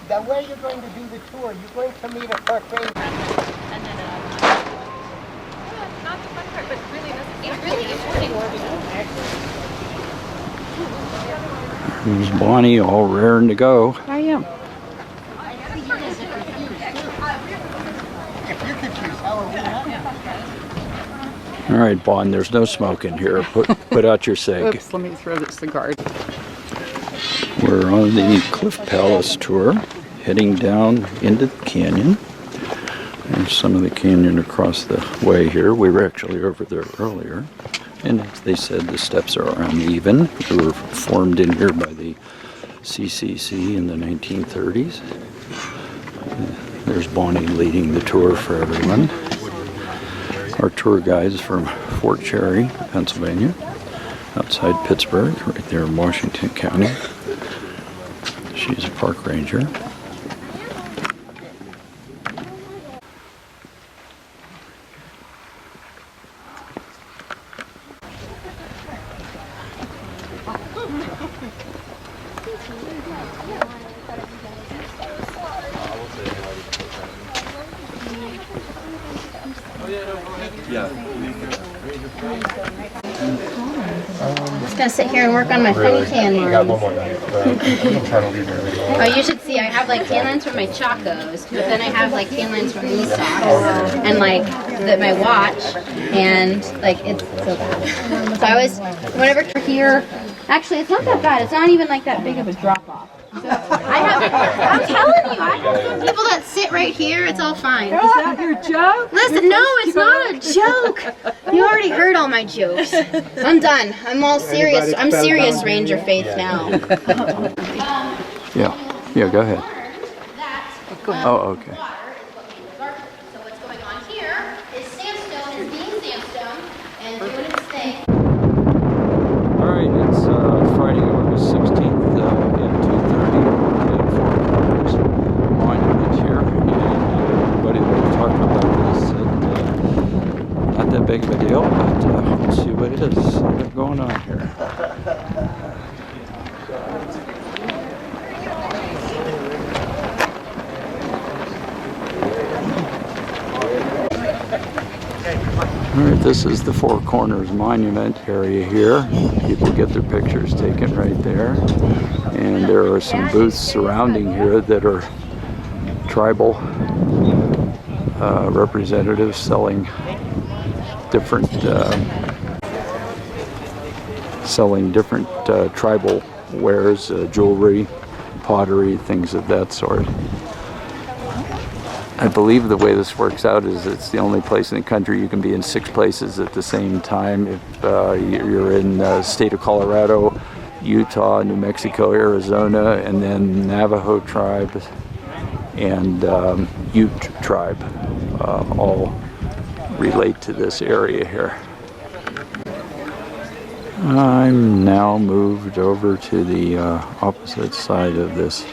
The way you're going to do the tour, you're going to meet a park ranger. And then, not the fun part, but really, it's really interesting work. There's Bonnie all raring to go. I am. If you're confused, how are we not? All right, Bon, there's no smoke in here. Put out your cig. Oops, let me throw this cigar. We're on the Cliff Palace tour, heading down into the canyon. There's some of the canyon across the way here. We were actually over there earlier. And as they said, the steps are uneven. They were formed in here by the CCC in the 1930s. There's Bonnie leading the tour for everyone. Our tour guide is from Fort Cherry, Pennsylvania, outside Pittsburgh, right there in Washington County. She's a park ranger. Just gonna sit here and work on my funny tan lines. Oh, you should see, I have like tan lines from my Chacos, but then I have like tan lines from these socks, and like my watch, and like it's so bad. So I always, whenever you're here, actually it's not that bad, it's not even like that big of a drop off. So I'm telling you, I have some people that sit right here, it's all fine. Is that your joke? Listen, no, it's not a joke. You already heard all my jokes. I'm done. I'm all serious. I'm serious Ranger Faith now. Yeah, go ahead. Oh, okay. So what's going on here is sandstone is being sandstone and doing its thing. All right, it's Friday, August 16th at 2:30 at Four Corners Monument here. And everybody that we've talked about this said not that big of a deal, but let's see what it is going on here. All right, this is the Four Corners Monument area here. People get their pictures taken right there. And there are some booths surrounding here that are tribal representatives selling different tribal wares, jewelry, pottery, things of that sort. I believe the way this works out is it's the only place in the country you can be in 6 places at the same time. If you're in the state of Colorado, Utah, New Mexico, Arizona, and then Navajo tribe and Ute tribe all relate to this area here. I'm now moved over to the opposite side of this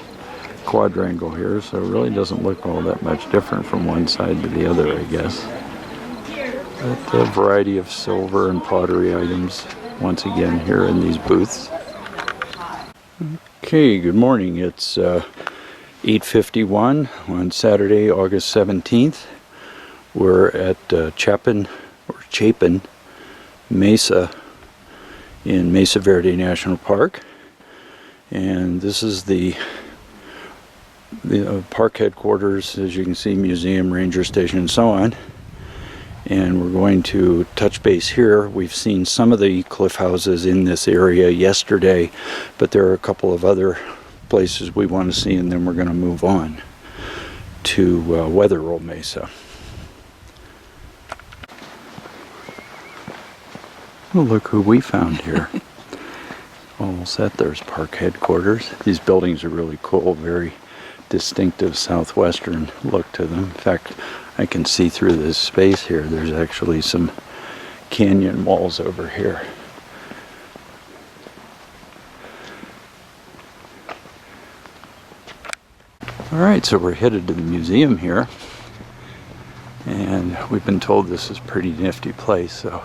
quadrangle here, so it really doesn't look all that much different from one side to the other, I guess. But a variety of silver and pottery items once again here in these booths. Okay, good morning. It's 8:51 on Saturday, August 17th. We're at Chapin Mesa in Mesa Verde National Park, and this is the park headquarters, as you can see, museum, ranger station, and so on. And we're going to touch base here. We've seen some of the cliff houses in this area yesterday, but there are a couple of other places we want to see, and then we're going to move on to Wetherill Mesa. Well, look who we found here. All set. There's park headquarters. These buildings are really cool, very distinctive southwestern look to them. In fact, I can see through this space here. There's actually some canyon walls over here. All right, so we're headed to the museum here, and we've been told this is a pretty nifty place, so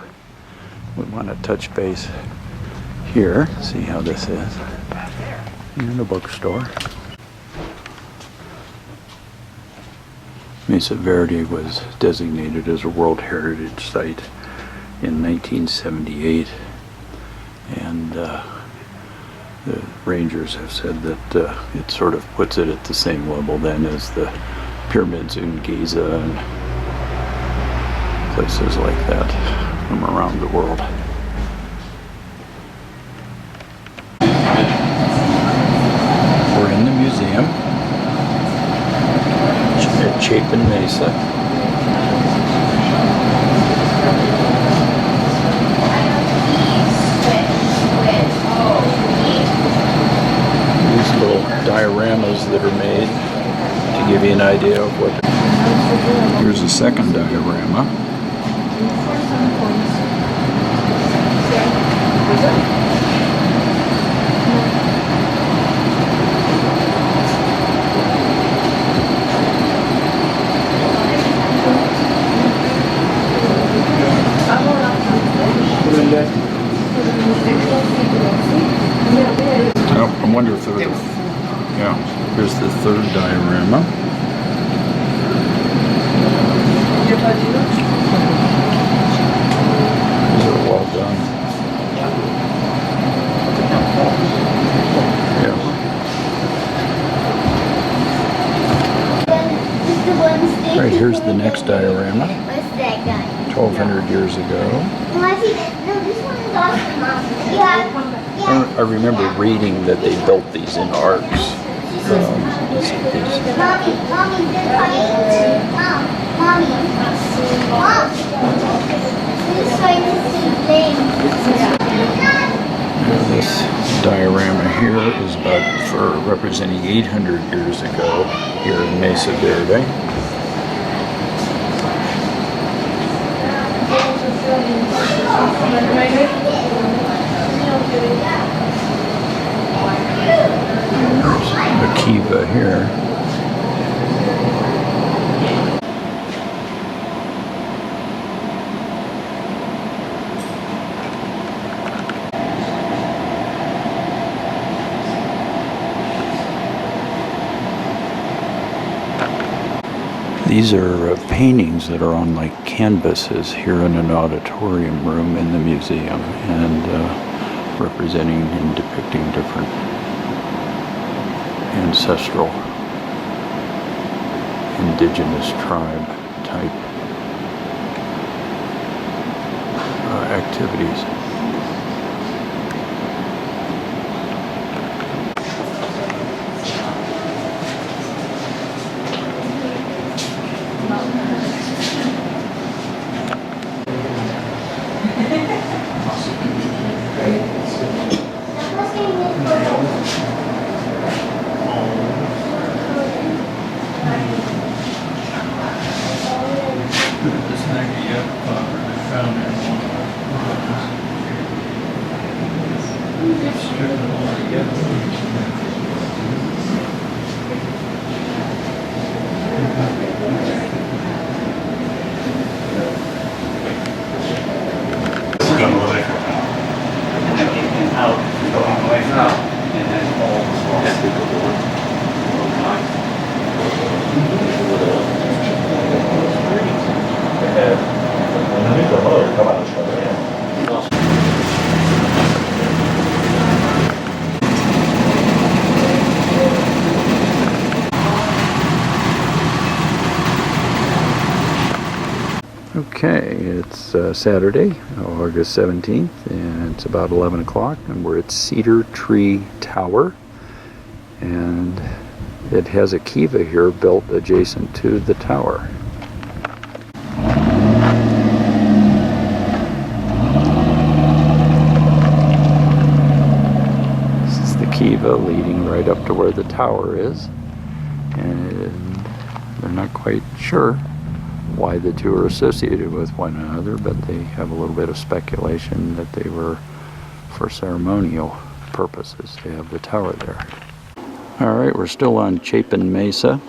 we want to touch base here, see how this is. And a bookstore. Mesa Verde was designated as a World Heritage Site in 1978, and the rangers have said that it sort of puts it at the same level then as the pyramids in Giza and places like that from around the world. We're in the museum at Chapin Mesa. These little dioramas that are made to give you an idea of what. Here's a second diorama. Oh, I wonder if they're, yeah, here's the third diorama. These are well done. Yeah. Right, here's the next diorama. What's that guy? 1,200 years ago. No, this one is awesome, Mom. Yeah. I remember reading that they built these in arcs. Mommy, this right. Mommy. This right is the thing. This diorama here is about for representing 800 years ago here in Mesa Verde. There's a kiva here. These are paintings that are on like canvases here in an auditorium room in the museum, and representing and depicting different ancestral indigenous tribe type activities. Okay, it's Saturday, August 17th, and it's about 11 o'clock, and we're at Cedar Tree Tower. And it has a kiva here built adjacent to the tower. This is the kiva leading right up to where the tower is. And they're not quite sure why the two are associated with one another, but they have a little bit of speculation that they were for ceremonial purposes to have the tower there. All right, we're still on Chapin Mesa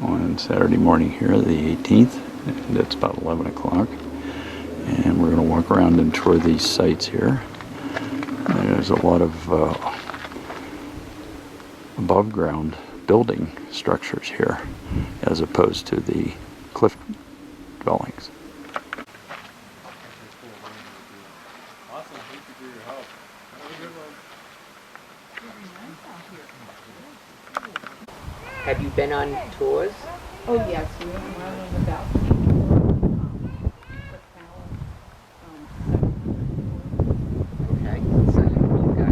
on Saturday morning here, the 18th, and it's about 11 o'clock. And we're going to walk around and tour these sites here. There's a lot of above ground building structures here as opposed to the cliff dwellings. Have you been on tours? Oh, yes, we went around on the balcony. Okay. So you got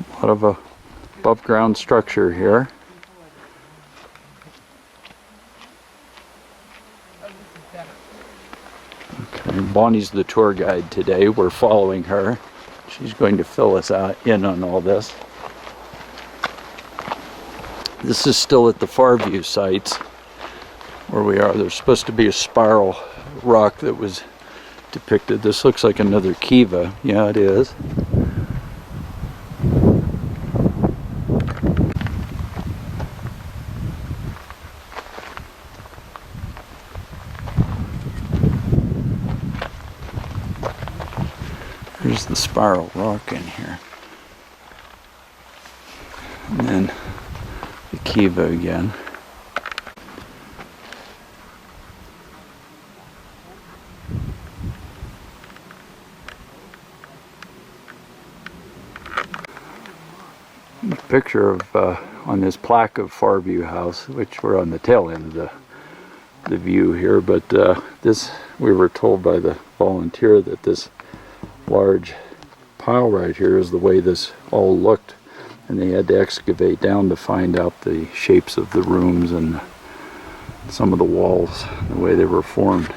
A lot of above ground structure here. Okay, Bonnie's the tour guide today. We're following her. She's going to fill us in on all this. This is still at the Farview sites where we are. There's supposed to be a spiral rock that was depicted. This looks like another kiva. Yeah, it is. There's the spiral rock in here. And then the kiva again. A picture of on this plaque of Farview House, which we're on the tail end of the view here, but this, we were told by the volunteer that this large pile right here is the way this all looked, and they had to excavate down to find out the shapes of the rooms and some of the walls, the way they were formed.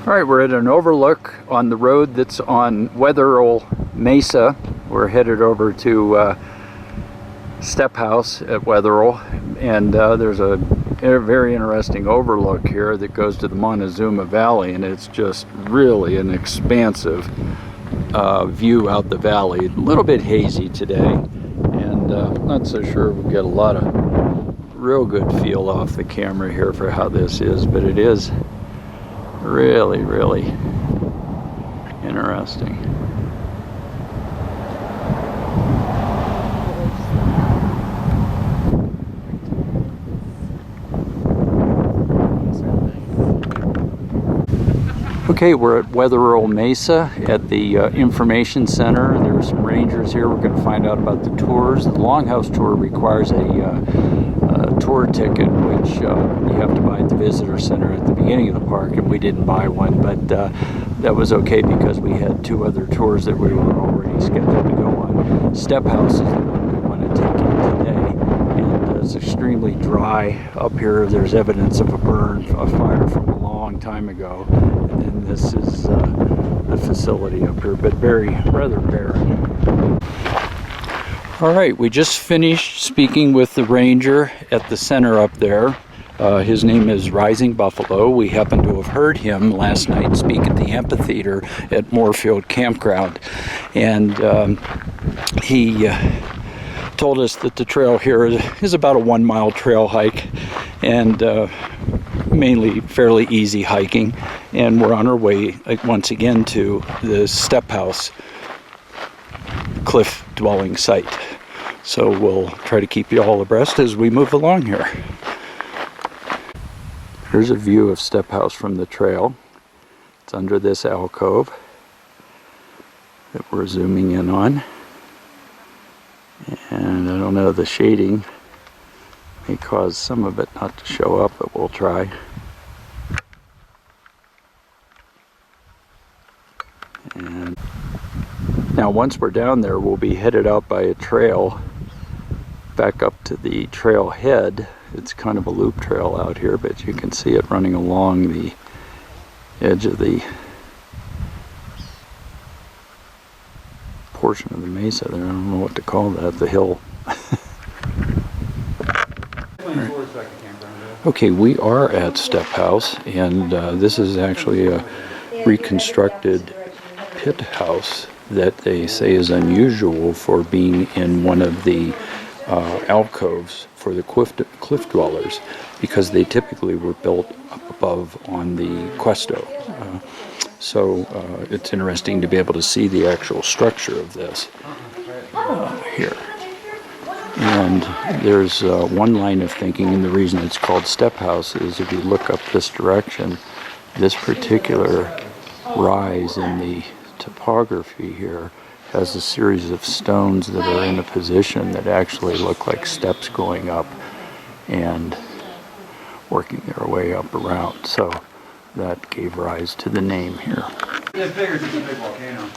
All right, we're at an overlook on the road that's on Wetherill Mesa. We're headed over to Step House at Wetherill, and there's a very interesting overlook here that goes to the Montezuma Valley, and it's just really an expansive view out the valley. A little bit hazy today, and not so sure we'll get a lot of real good feel off the camera here for how this is, but it is really, really interesting. Okay, we're at Wetherill Mesa at the information center. There are some rangers here. We're going to find out about the tours. The Longhouse tour requires a tour ticket, which you have to buy at the visitor center at the beginning of the park, and we didn't buy one, but that was okay because we had two other tours that we were already scheduled to go on. Step House is the one we want to take in today, and it's extremely dry up here. There's evidence of a fire from a long time ago, and then this is the facility up here, but rather barren. All right, we just finished speaking with the ranger at the center up there. His name is Rising Buffalo. We happened to have heard him last night speak at the amphitheater at Moorfield Campground, and he told us that the trail here is about a 1 mile trail hike, and mainly fairly easy hiking. And we're on our way once again to the Step House cliff dwelling site. So we'll try to keep you all abreast as we move along here. Here's a view of Step House from the trail. It's under this alcove that we're zooming in on. And I don't know, the shading may cause some of it not to show up, but we'll try. And now once we're down there, we'll be headed out by a trail back up to the trail head. It's kind of a loop trail out here, but you can see it running along the edge of the portion of the mesa there. I don't know what to call that, the hill. Okay, we are at Step House, and this is actually a reconstructed pit house that they say is unusual for being in one of the alcoves for the cliff dwellers, because they typically were built up above on the cuesto. So it's interesting to be able to see the actual structure of this here. And there's one line of thinking, and the reason it's called Step House is if you look up this direction, this particular rise in the topography here has a series of stones that are in a position that actually look like steps going up and working their way up around. So that gave rise to the name here. Yeah, figures it's a big volcano.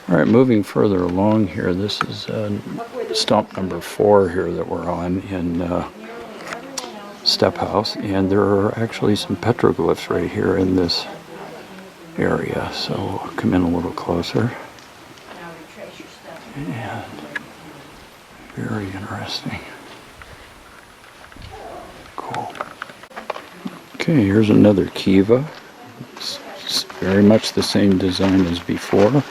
All right, moving further along here, this is stump number 4 here that we're on in Step House, and there are actually some petroglyphs right here in this area, so we'll come in a little closer. And very interesting. Cool. Okay, here's another kiva. It's very much the same design as before.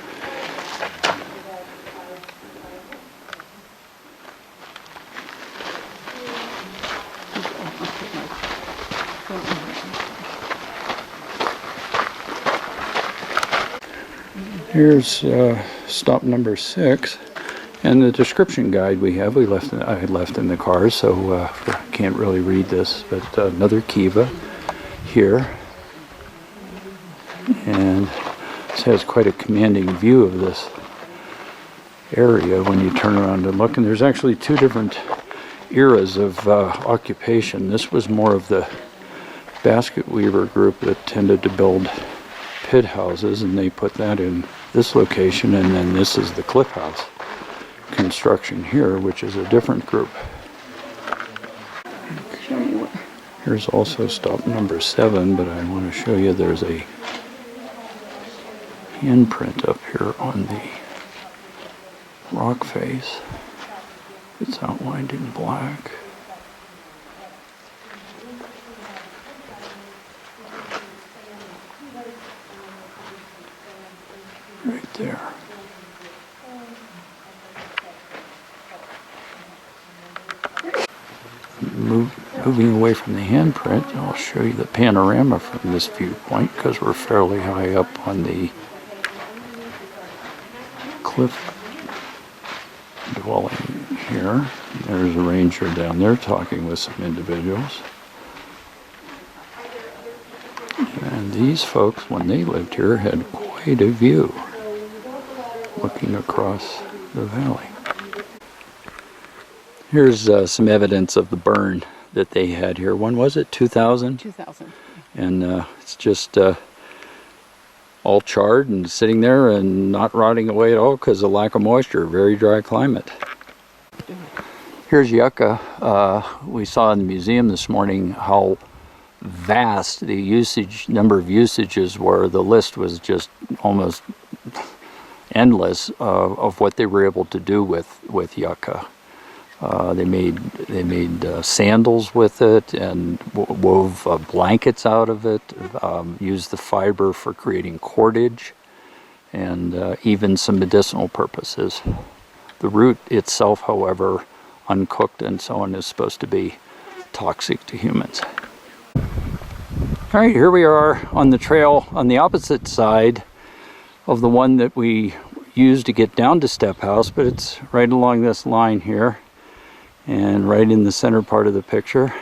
Here's stop number 6, and the description guide I had left in the car, so I can't really read this, but another kiva here, and this has quite a commanding view of this area when you turn around and look. And there's actually 2 different eras of occupation. This was more of the basket weaver group that tended to build pit houses, and they put that in this location, and then this is the cliff house construction here, which is a different group. Here's also stop number 7, but I want to show you there's a handprint up here on the rock face. It's outlined in black. Right there. Moving away from the handprint, I'll show you the panorama from this viewpoint, because we're fairly high up on the cliff dwelling here. There's a ranger down there talking with some individuals. And these folks, when they lived here, had quite a view looking across the valley. Here's some evidence of the burn that they had here. When was it? 2000? 2000. And it's just all charred and sitting there and not rotting away at all because of lack of moisture. Very dry climate. Here's yucca. We saw in the museum this morning how vast the number of usages were. The list was just almost endless of what they were able to do with yucca. They made sandals with it and wove blankets out of it. Used the fiber for creating cordage, and even some medicinal purposes. The root itself, however, uncooked and so on, is supposed to be toxic to humans. All right, here we are on the trail on the opposite side of the one that we used to get down to Step House, but it's right along this line here and right in the center part of the picture.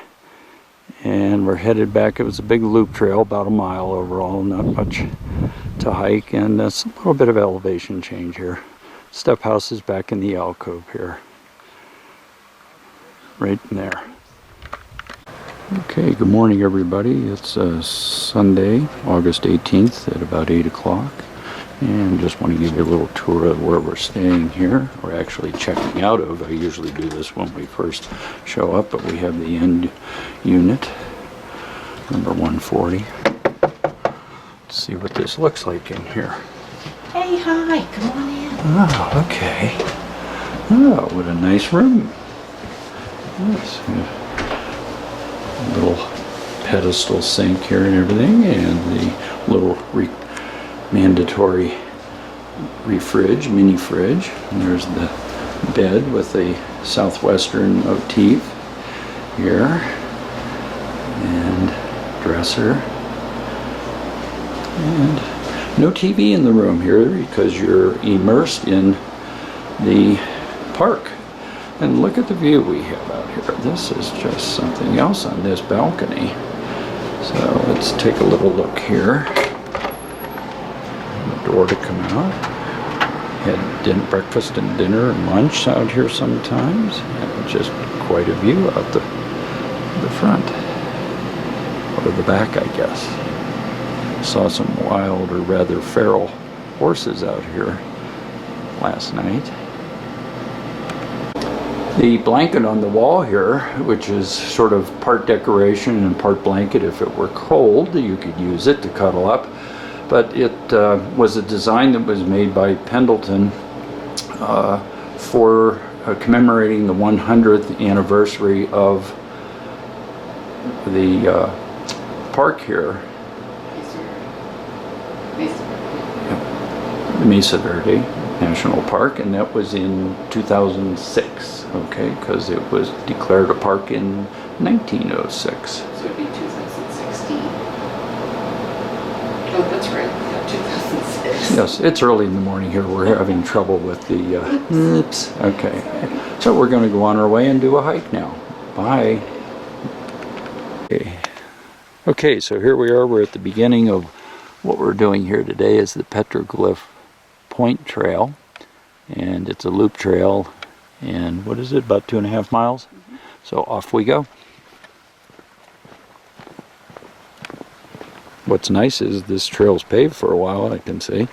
And we're headed back. It was a big loop trail, about a mile overall, not much to hike, and that's a little bit of elevation change here. Step House is back in the alcove here, right in there. Okay, good morning everybody. It's Sunday, August 18th at about 8 o'clock. And just want to give you a little tour of where we're staying here. We're actually checking out of. I usually do this when we first show up, but we have the end unit, number 140. Let's see what this looks like in here. Hey, hi, come on in. Oh, okay. Oh, what a nice room. Yes. A little pedestal sink here and everything, and the little mandatory mini fridge. And there's the bed with a southwestern motif here, and dresser, and no TV in the room here because you're immersed in the park. And look at the view we have out here. This is just something else on this balcony. So let's take a little look here. Door to come out. Had breakfast and dinner and lunch out here sometimes, and just quite a view out the front, or the back, I guess. Saw some wild, or rather feral, horses out here last night. The blanket on the wall here, which is sort of part decoration and part blanket, if it were cold, you could use it to cuddle up. But it was a design that was made by Pendleton for commemorating the 100th anniversary of the park here. Mesa Verde National Park, and that was in 2006, okay, because it was declared a park in 1906. So it'd be 2016. Oh, that's right. Yeah, 2006. Yes, it's early in the morning here. We're having trouble with the oops. Okay, so we're going to go on our way and do a hike now. Bye. Okay, so here we are. We're at the beginning of what we're doing here today is the Petroglyph Point Trail, and it's a loop trail, and what is it, about 2.5 miles? So off we go. What's nice is this trail's paved for a while, I can see.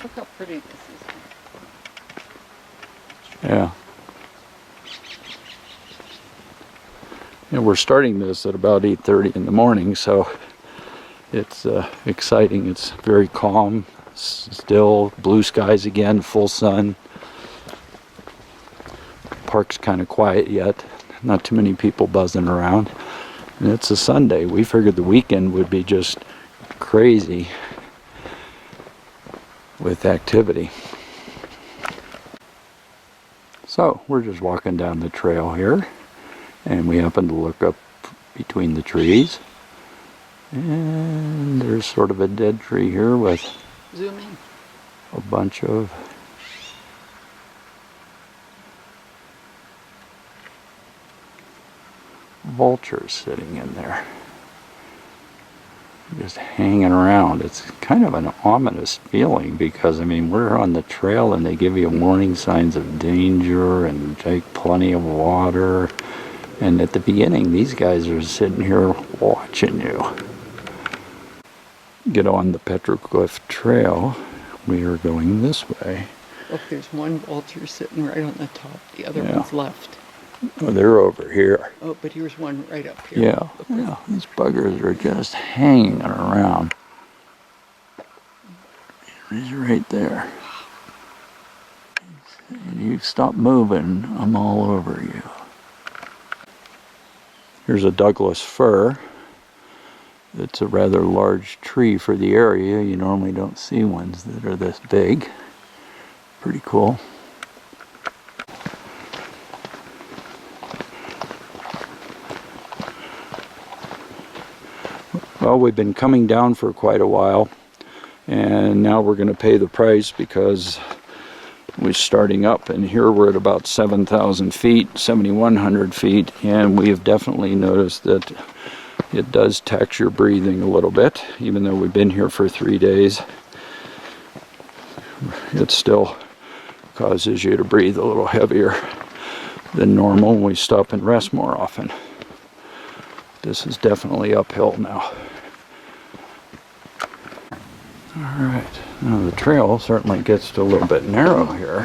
Look how pretty this is. Yeah. And we're starting this at about 8:30 in the morning, so it's exciting. It's very calm, still, blue skies again, full sun. Park's kind of quiet yet, not too many people buzzing around. And it's a Sunday. We figured the weekend would be just crazy with activity. So we're just walking down the trail here, and we happen to look up between the trees, and there's sort of a dead tree here with Zoom in. a bunch of vultures sitting in there, just hanging around. It's kind of an ominous feeling because, I mean, we're on the trail and they give you warning signs of danger and take plenty of water. And at the beginning, these guys are sitting here watching you. Get on the Petroglyph Trail. We are going this way. Look, there's one vulture sitting right on the top. The other one's left. Oh, they're over here. Oh, but here's one right up here. Yeah, these buggers are just hanging around. He's right there. And you stop moving, I'm all over you. Here's a Douglas fir. It's a rather large tree for the area. You normally don't see ones that are this big. Pretty cool. Well, we've been coming down for quite a while, and now we're going to pay the price because we're starting up, and here we're at about 7,000 feet, 7,100 feet, and we have definitely noticed that it does tax your breathing a little bit. Even though we've been here for 3 days, it still causes you to breathe a little heavier than normal when we stop and rest more often. This is definitely uphill now. Alright, now the trail certainly gets a little bit narrow here.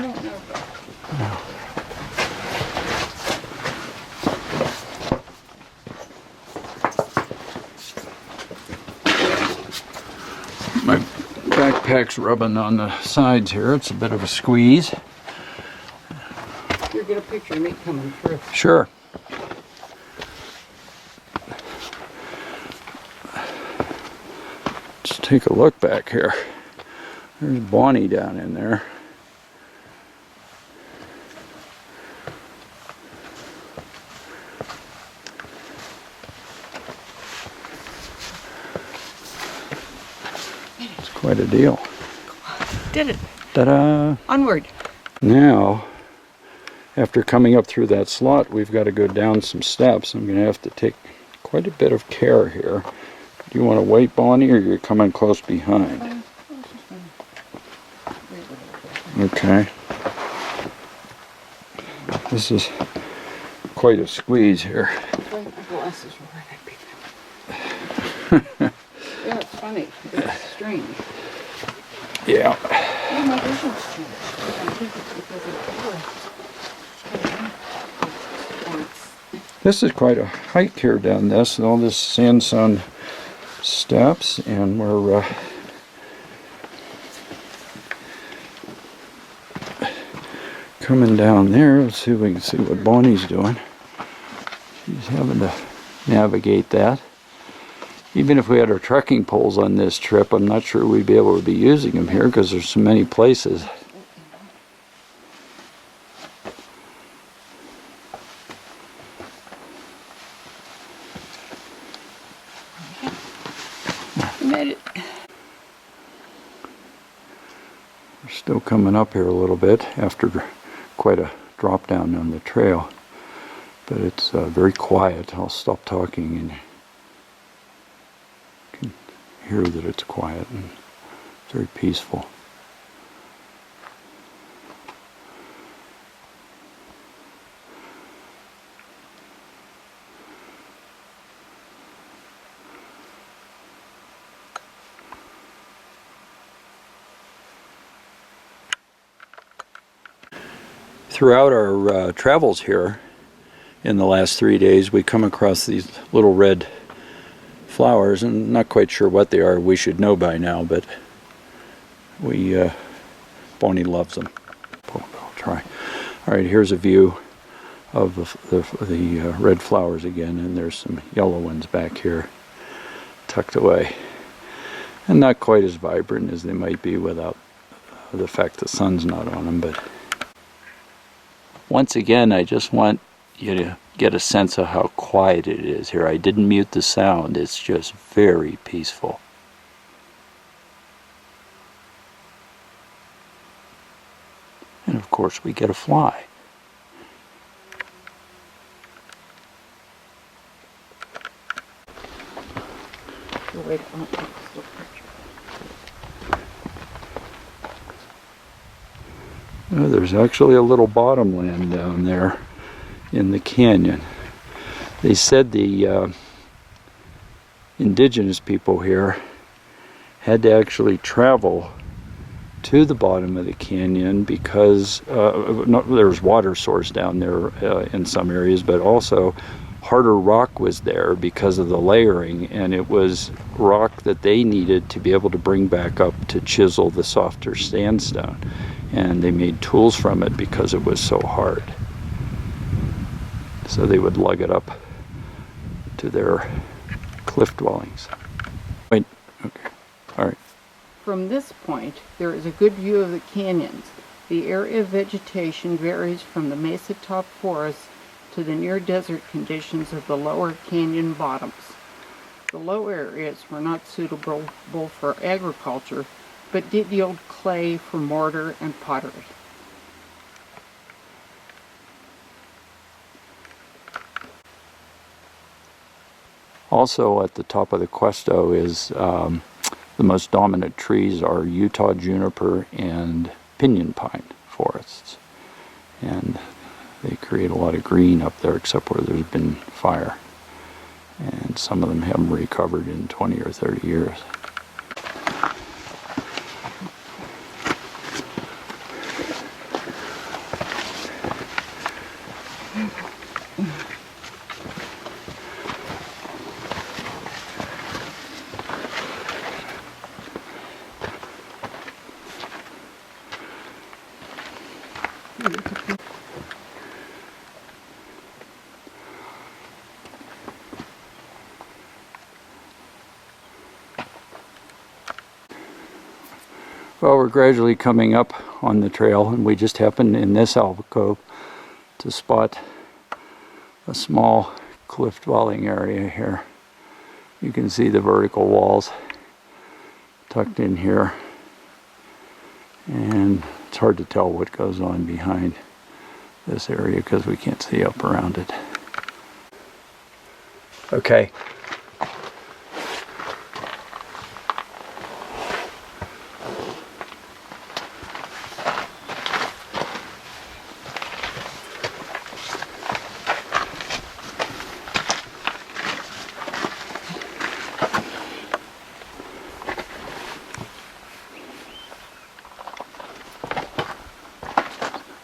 My backpack's rubbing on the sides here. It's a bit of a squeeze. You get a picture of me coming through. Sure. Let's take a look back here. There's Bonnie down in there. It's quite a deal. Did it. Ta-da! Onward. Now, after coming up through that slot, we've got to go down some steps. I'm going to have to take quite a bit of care here. Do you want to wait, Bonnie, or you're coming close behind? Okay. This is quite a squeeze here. Yeah, it's funny. It's strange. Yeah. This is quite a hike here down this, all this sandstone steps, and we're coming down there. Let's see if we can see what Bonnie's doing. She's having to navigate that. Even if we had our trekking poles on this trip, I'm not sure we'd be able to be using them here because there's so many places. Made it. We're still coming up here a little bit after quite a drop down on the trail, but it's very quiet. I'll stop talking and you can hear that it's quiet and very peaceful. Throughout our travels here in the last 3 days, we come across these little red flowers, and not quite sure what they are. We should know by now, but Bonnie loves them. I'll try. All right, here's a view of the red flowers again, and there's some yellow ones back here tucked away, and not quite as vibrant as they might be without the fact the sun's not on them. But once again, I just want you to get a sense of how quiet it is here. I didn't mute the sound. It's just very peaceful. And of course, we get a fly. There's actually a little bottomland down there in the canyon. They said the indigenous people here had to actually travel to the bottom of the canyon because there's water source down there in some areas, but also harder rock was there because of the layering, and it was rock that they needed to be able to bring back up to chisel the softer sandstone, and they made tools from it because it was so hard. So they would lug it up to their cliff dwellings. Wait, okay, all right. From this point, there is a good view of the canyons. The area of vegetation varies from the mesa top forests to the near desert conditions of the lower canyon bottoms. The low areas were not suitable for agriculture, but did yield clay for mortar and pottery. Also at the top of the Cuesto is the most dominant trees are Utah juniper and pinyon pine forests. And they create a lot of green up there except where there's been fire. And some of them haven't recovered in 20 or 30 years. Well, we're gradually coming up on the trail, and we just happened in this alcove to spot a small cliff dwelling area here. You can see the vertical walls tucked in here, and it's hard to tell what goes on behind this area because we can't see up around it. Okay.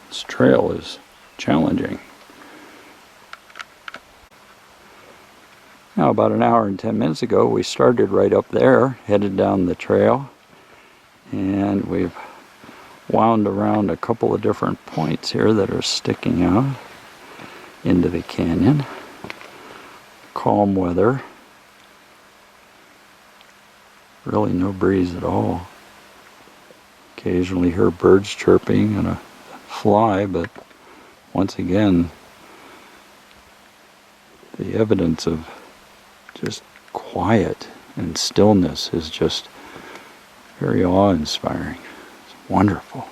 This trail is challenging. Now, about an hour and 10 minutes ago, we started right up there, headed down the trail, and we've wound around a couple of different points here that are sticking out into the canyon. Calm weather. Really no breeze at all. Occasionally hear birds chirping and a fly, but once again, the evidence of just quiet and stillness is just very awe-inspiring. It's wonderful.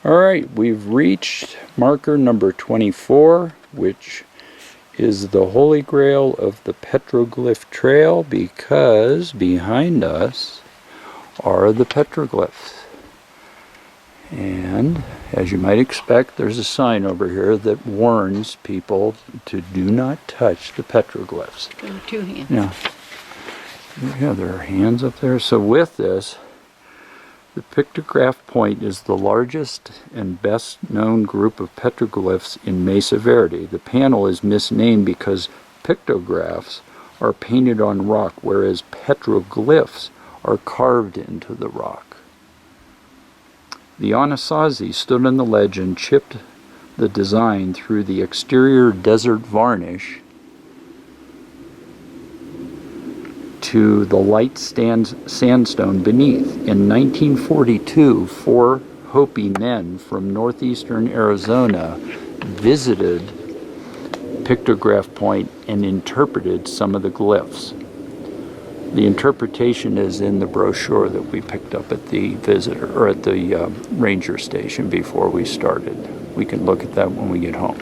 All right, we've reached marker number 24, which is the Holy Grail of the Petroglyph Trail, because behind us are the petroglyphs. And as you might expect, there's a sign over here that warns people to do not touch the petroglyphs. There are two hands. Yeah, there are hands up there. So with this, the pictograph point is the largest and best known group of petroglyphs in Mesa Verde. The panel is misnamed because pictographs are painted on rock, whereas petroglyphs are carved into the rock. The Anasazi stood on the ledge and chipped the design through the exterior desert varnish to the light sandstone beneath. In 1942, 4 Hopi men from northeastern Arizona visited Pictograph Point and interpreted some of the glyphs. The interpretation is in the brochure that we picked up at the visitor or at the ranger station before we started. We can look at that when we get home.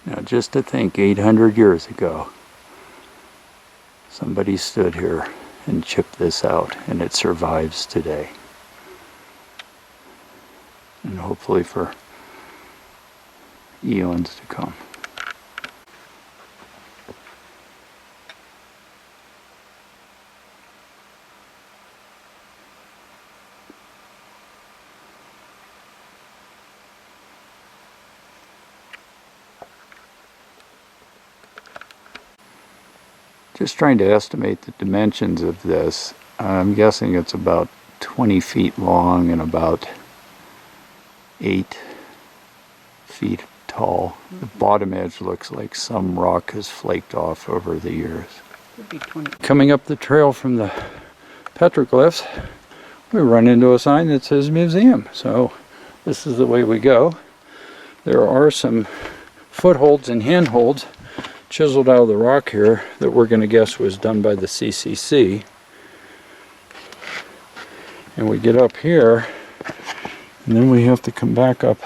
Now just to think, 800 years ago, somebody stood here and chipped this out, and it survives today. And hopefully for eons to come. Just trying to estimate the dimensions of this. I'm guessing it's about 20 feet long and about 8 feet tall. The bottom edge looks like some rock has flaked off over the years. Could be 20. Coming up the trail from the petroglyphs, we run into a sign that says museum. So this is the way we go. There are some footholds and handholds chiseled out of the rock here that we're going to guess was done by the CCC. And we get up here, and then we have to come back up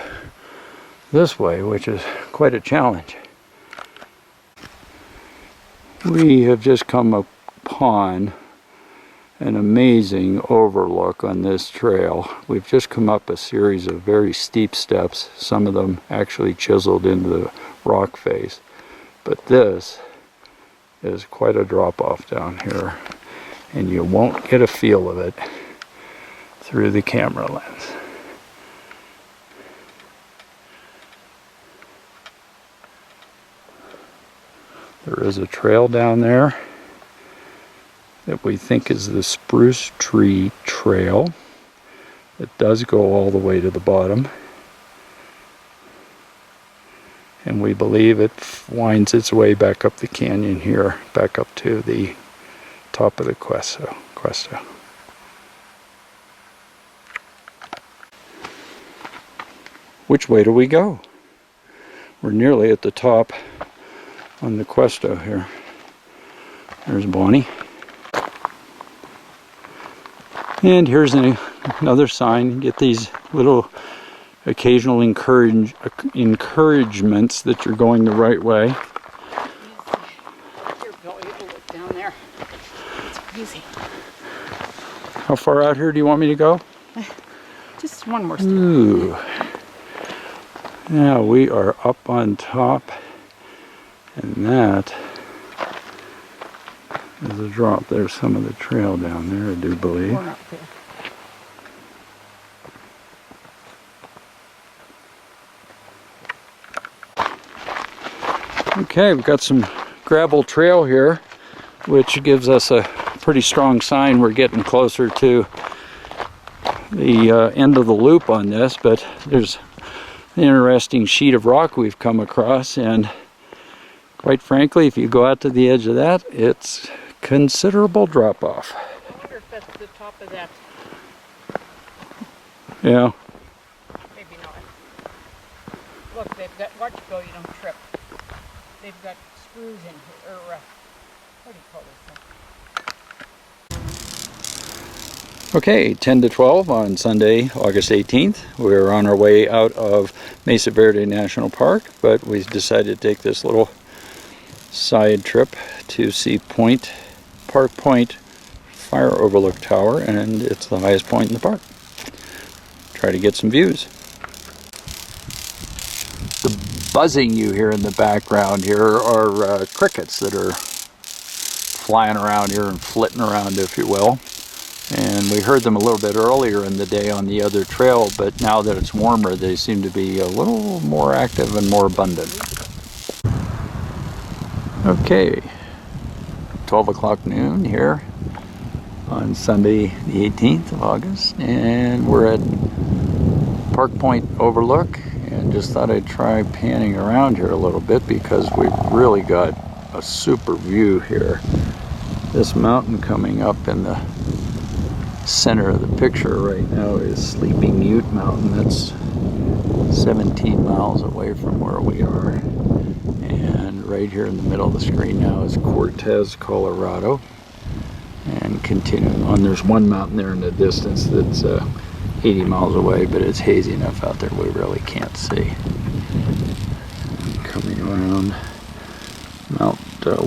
this way, which is quite a challenge. We have just come upon an amazing overlook on this trail. We've just come up a series of very steep steps, some of them actually chiseled into the rock face. But this is quite a drop off down here, and you won't get a feel of it through the camera lens. There is a trail down there that we think is the Spruce Tree Trail. It does go all the way to the bottom. And we believe it winds its way back up the canyon here, back up to the top of the Cuesta. Which way do we go? We're nearly at the top on the Cuesta here. There's Bonnie. And here's another sign. Get these little occasional encouragements that you're going the right way. Here, Bill, you can look down there. It's crazy. How far out here do you want me to go? Just one more step. Ooh. Now we are up on top, and that is a drop. There's some of the trail down there, I do believe. We're up there. Okay, we've got some gravel trail here, which gives us a pretty strong sign we're getting closer to the end of the loop on this, but there's an interesting sheet of rock we've come across, and quite frankly, if you go out to the edge of that, it's considerable drop off. I wonder if that's the top of that. Yeah. Maybe not. Look, they've got, watch Bill, you don't trip. They've got screws in here, or what do you call this thing? Okay, 10 to 12 on Sunday, August 18th. We're on our way out of Mesa Verde National Park, but we decided to take this little side trip to see Park Point Fire Overlook Tower, and it's the highest point in the park. Try to get some views. The buzzing you hear in the background here are crickets that are flying around here and flitting around, if you will. And we heard them a little bit earlier in the day on the other trail, but now that it's warmer, they seem to be a little more active and more abundant. Okay, 12 o'clock noon here on Sunday the 18th of August, and we're at Park Point Overlook, and just thought I'd try panning around here a little bit because we've really got a super view here. This mountain coming up in the center of the picture right now is Sleeping Ute Mountain. That's 17 miles away from where we are. And right here in the middle of the screen now is Cortez, Colorado. And continuing on, there's one mountain there in the distance that's 80 miles away, but it's hazy enough out there we really can't see. Coming around Mount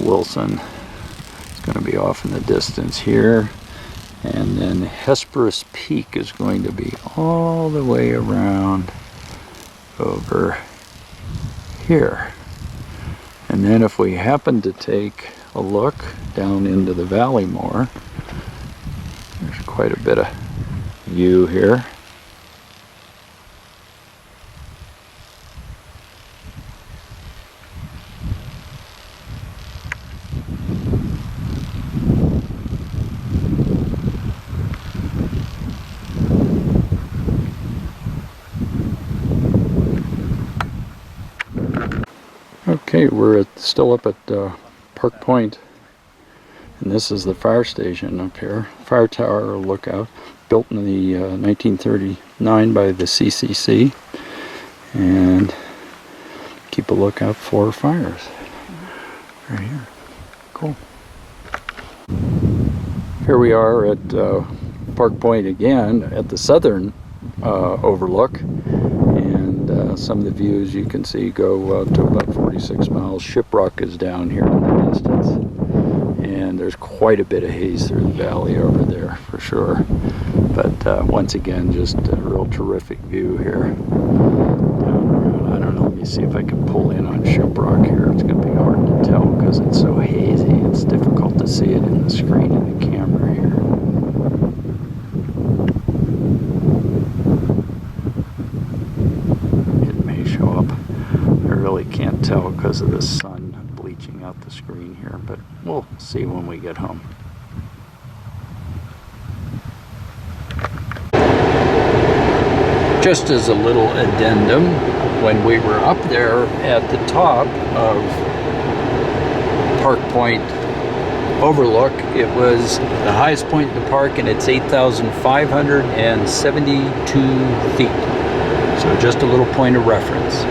Wilson. It's going to be off in the distance here. And then Hesperus Peak is going to be all the way around over here. And then if we happen to take a look down into the valley more, there's quite a bit of view here. Okay, we're still up at Park Point, and this is the fire station up here. Fire tower or lookout, built in the 1939 by the CCC, and keep a lookout for fires. Right here. Cool. Here we are at Park Point again at the southern overlook. Some of the views you can see go to about 46 miles. Shiprock is down here in the distance. And there's quite a bit of haze through the valley over there for sure. But once again, just a real terrific view here. Down around, I don't know, let me see if I can pull in on Shiprock here. It's going to be hard to tell because it's so hazy. It's difficult to see it in the screen in the camera here. Can't tell because of the sun bleaching out the screen here, but we'll see when we get home. Just as a little addendum, when we were up there at the top of Park Point Overlook, it was the highest point in the park and it's 8,572 feet. So just a little point of reference.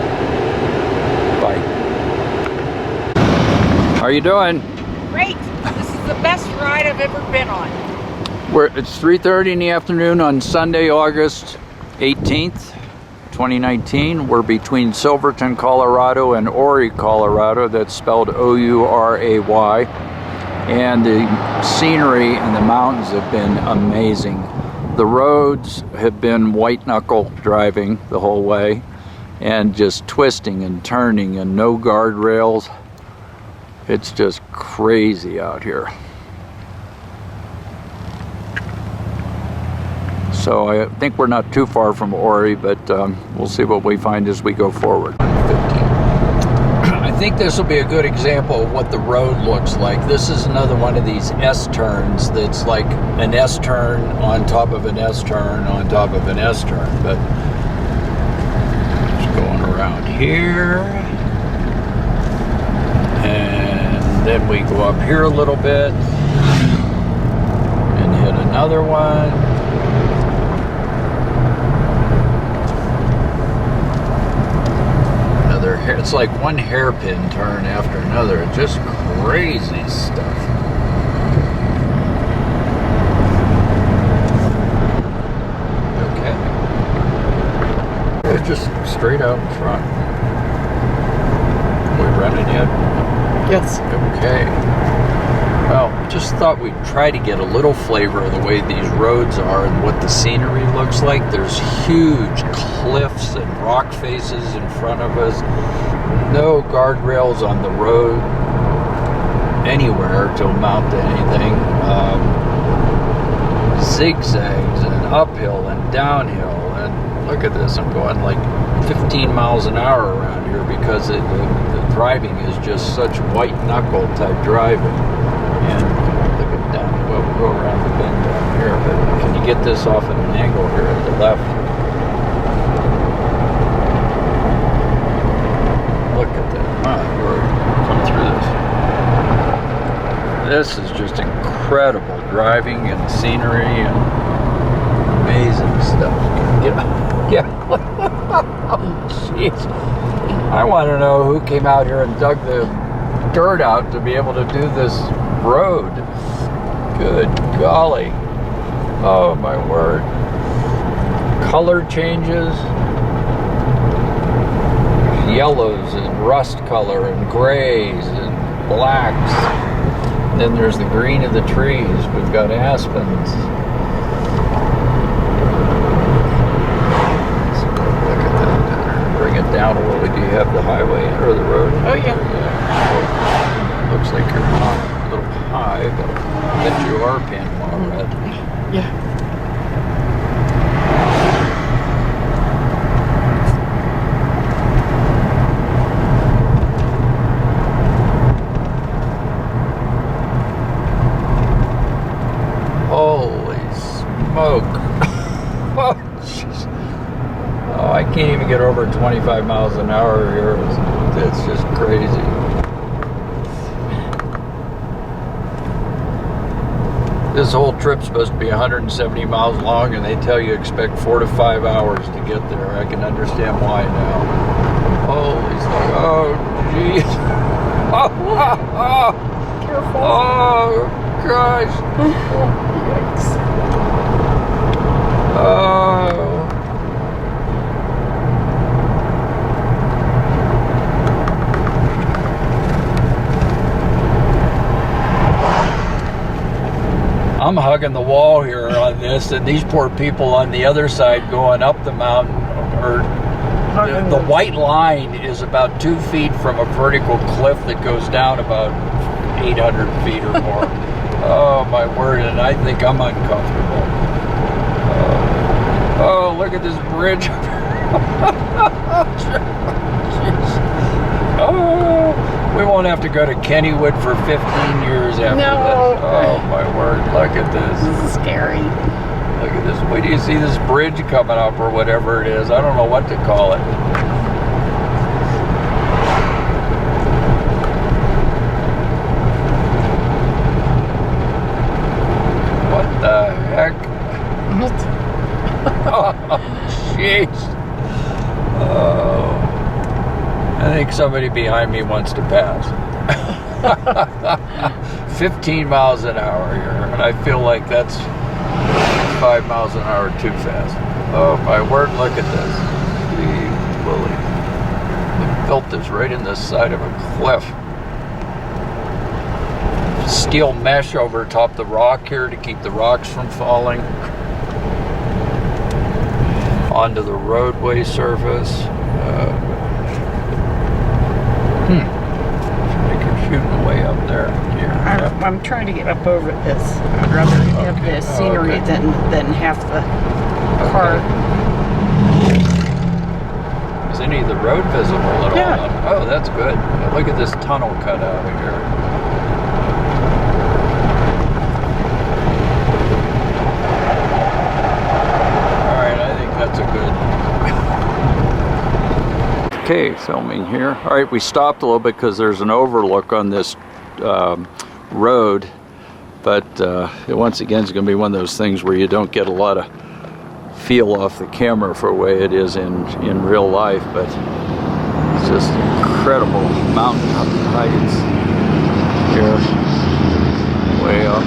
How are you doing? Great. This is the best ride I've ever been on. It's 3:30 in the afternoon on Sunday, August 18th, 2019. We're between Silverton, Colorado and Ouray, Colorado. That's spelled O-U-R-A-Y. And the scenery and the mountains have been amazing. The roads have been white knuckle driving the whole way and just twisting and turning and no guardrails. It's just crazy out here. So I think we're not too far from Ouray, but we'll see what we find as we go forward. I think this will be a good example of what the road looks like. This is another one of these S-turns that's like an S-turn on top of an S-turn on top of an S-turn. But just going around here. Then we go up here a little bit and hit another one. It's like one hairpin turn after another. It's just crazy stuff. Okay. It's just straight out in front. We running yet? Yes. Okay. Well, just thought we'd try to get a little flavor of the way these roads are and what the scenery looks like. There's huge cliffs and rock faces in front of us. No guardrails on the road anywhere to amount to anything. Zigzags and uphill and downhill. And look at this, I'm going like 15 miles an hour around here because the driving is just such white knuckle type driving. And look at down, well, we'll go around the bend down here, but can you get this off at an angle here at the left? Look at that, wow, we're coming through this. This is just incredible driving and scenery and amazing stuff. Yeah. Oh, jeez. I want to know who came out here and dug the dirt out to be able to do this road. Good golly. Oh my word. Color changes. yellows and rust color and grays and blacks. And then there's the green of the trees. We've got aspens. Look at that. Bring it down a little bit. Do you have the highway or the road? Oh yeah. Looks like you're not a little high, but I bet you are Panama red. Yeah. Holy smoke. Oh, jeez. Oh, I can't even get over 25 miles an hour here. It's just crazy. This whole trip's supposed to be 170 miles long, and they tell you expect 4 to 5 hours to get there. I can understand why now. Holy smoke. Oh, jeez. Careful. Oh, gosh. Yikes. Oh. I'm hugging the wall here on this, and these poor people on the other side going up the mountain are. The white line is about 2 feet from a vertical cliff that goes down about 800 feet or more. Oh my word, and I think I'm uncomfortable. Oh, look at this bridge. Oh, we won't have to go to Kennywood for 15 years after this. Oh my word, look at this. This is scary. Look at this. Wait, do you see this bridge coming up or whatever it is? I don't know what to call it. What the heck? Oh, jeez. Oh. I think somebody behind me wants to pass. 15 miles an hour here, and I feel like that's 5 miles an hour too fast. Oh my word, look at this. Gee, Willie. They built this right in the side of a cliff. Steel mesh over top the rock here to keep the rocks from falling onto the roadway surface. Like you're shooting way up there. I'm trying to get up over this. I'd rather have the scenery than half the car. Is any of the road visible at all? Yeah. Oh, that's good. Look at this tunnel cut out of here. All right, I think that's a good. Okay, filming here. All right, we stopped a little bit because there's an overlook on this road, but once again it's going to be one of those things where you don't get a lot of feel off the camera for the way it is in real life, but it's just incredible mountain heights here, way up.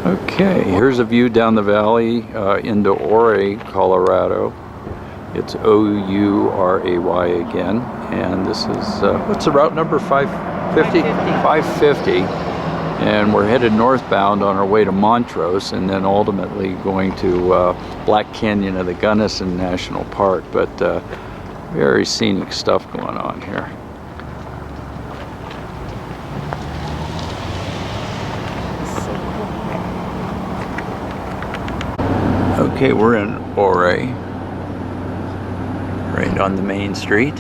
Okay, here's a view down the valley into Ouray, Colorado. It's O-U-R-A-Y again, and this is, what's the route number, 550? 550, and we're headed northbound on our way to Montrose, and then ultimately going to Black Canyon of the Gunnison National Park, but very scenic stuff going on here. Okay, we're in Ouray, right on the main street.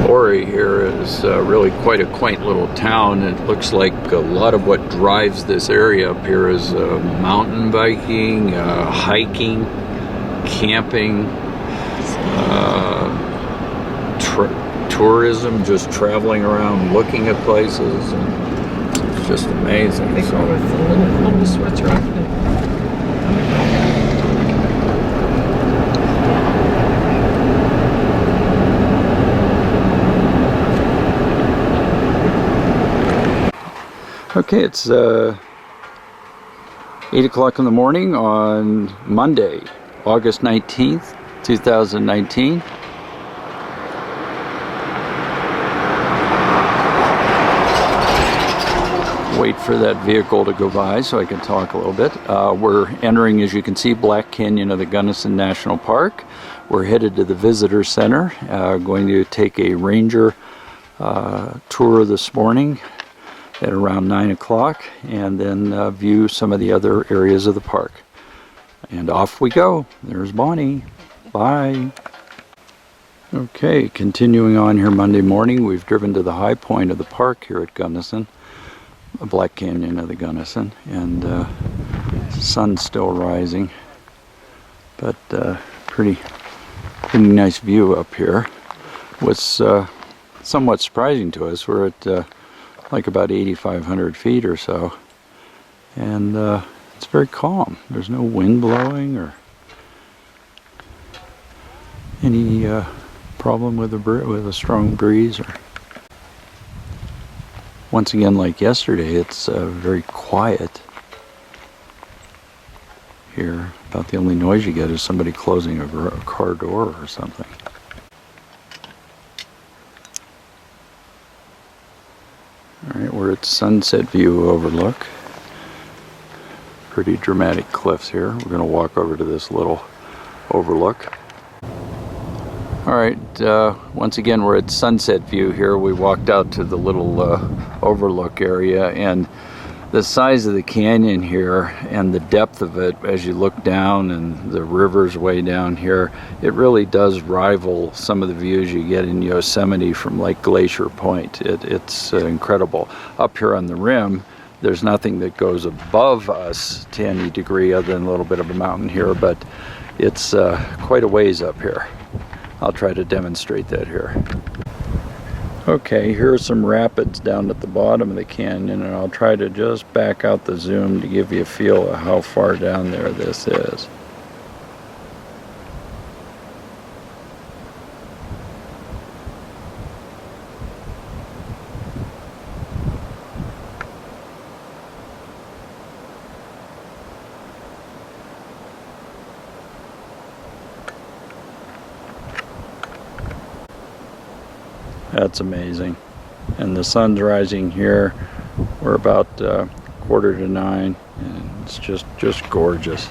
Ouray here is really quite a quaint little town. It looks like a lot of what drives this area up here is mountain biking, hiking, camping, tourism, just traveling around looking at places. And just amazing. They call it the little Switzerland. Okay, it's 8 o'clock in the morning on Monday, August 19th, 2019. Wait for that vehicle to go by so I can talk a little bit. We're entering, as you can see, Black Canyon of the Gunnison National Park. We're headed to the Visitor Center, going to take a ranger tour this morning at around 9 o'clock, and then view some of the other areas of the park. And off we go. There's Bonnie. Bye. Okay, continuing on here Monday morning, we've driven to the high point of the park here at Gunnison, Black Canyon of the Gunnison, and the sun's still rising, but pretty nice view up here. What's somewhat surprising to us, we're at like about 8,500 feet or so, and it's very calm. There's no wind blowing or any problem with a strong breeze. Or once again, like yesterday, it's very quiet here. About the only noise you get is somebody closing a car door or something. Alright, we're at Sunset View Overlook. Pretty dramatic cliffs here. We're going to walk over to this little overlook. Alright, once again we're at Sunset View here. We walked out to the little overlook area, and the size of the canyon here and the depth of it as you look down, and the river's way down here, it really does rival some of the views you get in Yosemite from like Glacier Point. It's incredible. Up here on the rim, there's nothing that goes above us to any degree other than a little bit of a mountain here, but it's quite a ways up here. I'll try to demonstrate that here. Okay, here are some rapids down at the bottom of the canyon, and I'll try to just back out the zoom to give you a feel of how far down there this is. That's amazing. And the sun's rising here. We're about 8:45, and it's just gorgeous.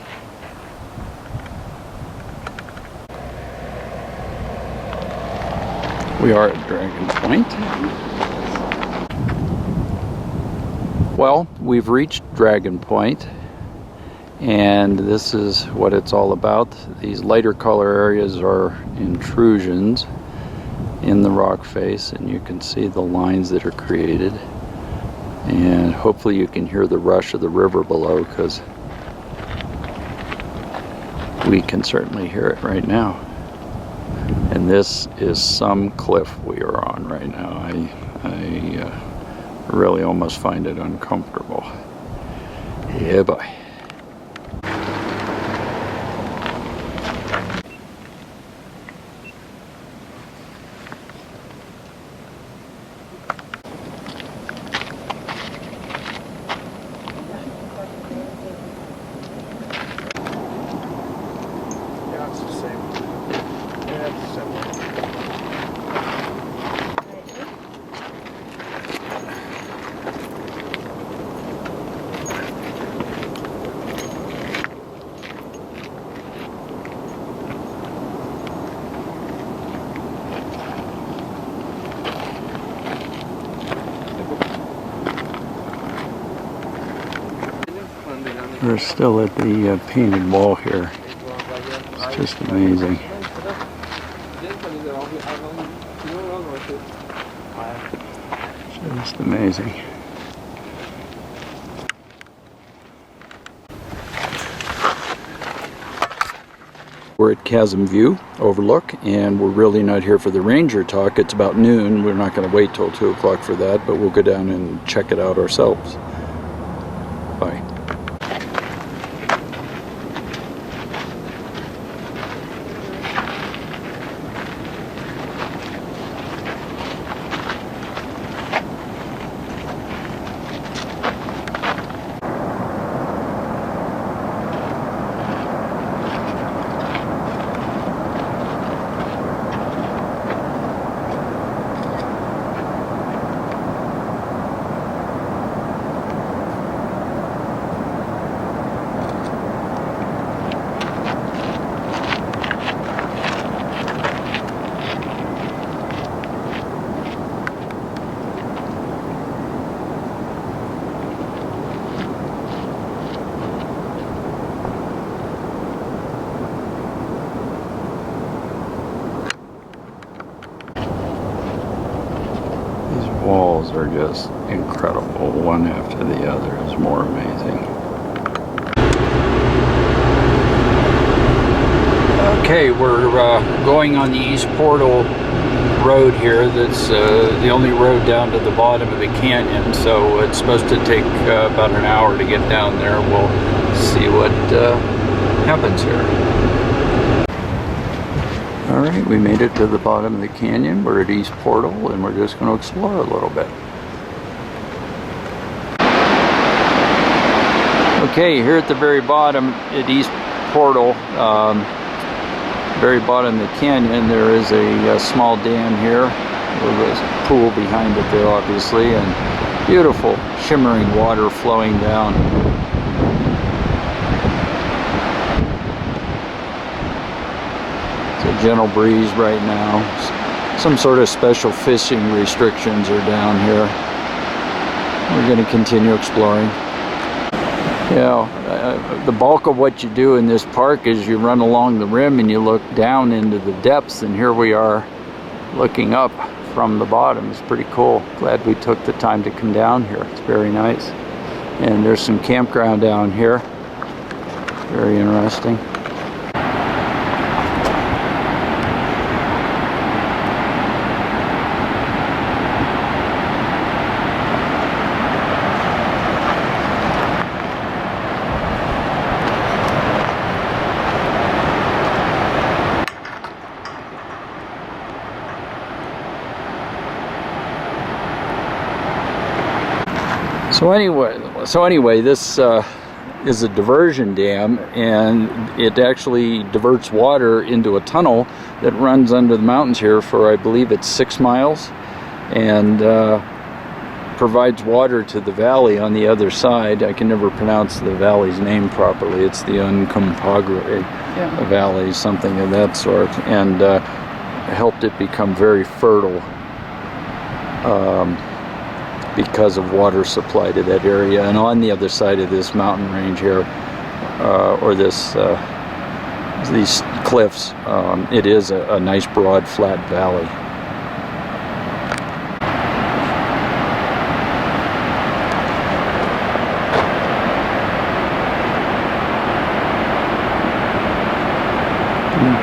We are at Dragon Point. Well, we've reached Dragon Point, and this is what it's all about. These lighter color areas are intrusions in the rock face, and you can see the lines that are created, and hopefully you can hear the rush of the river below, because we can certainly hear it right now. And this is some cliff we are on right now. I really almost find it uncomfortable. Yeah, boy. We're still at the painted wall here. It's just amazing. Just amazing. We're at Chasm View Overlook, and we're really not here for the ranger talk. It's about noon. We're not going to wait till 2 o'clock for that, but we'll go down and check it out ourselves. Bye. are just incredible. One after the other is more amazing. Okay, we're going on the East Portal road here. That's the only road down to the bottom of the canyon, so it's supposed to take about an hour to get down there. We'll see what happens here. All right, we made it to the bottom of the canyon. We're at East Portal, and we're just going to explore a little bit. Okay, here at the very bottom at East Portal, very bottom of the canyon, there is a small dam here with a pool behind it there, obviously, and beautiful shimmering water flowing down. It's a gentle breeze right now. Some sort of special fishing restrictions are down here. We're going to continue exploring. The bulk of what you do in this park is you run along the rim and you look down into the depths, and here we are looking up from the bottom. It's pretty cool. Glad we took the time to come down here. It's very nice. And there's some campground down here. Very interesting. So anyway, this is a diversion dam, and it actually diverts water into a tunnel that runs under the mountains here for, I believe it's 6 miles, and provides water to the valley on the other side. I can never pronounce the valley's name properly. It's the Uncompahgre Valley, something of that sort, and helped it become very fertile. Because of water supply to that area. And on the other side of this mountain range here, or these cliffs, it is a nice broad flat valley.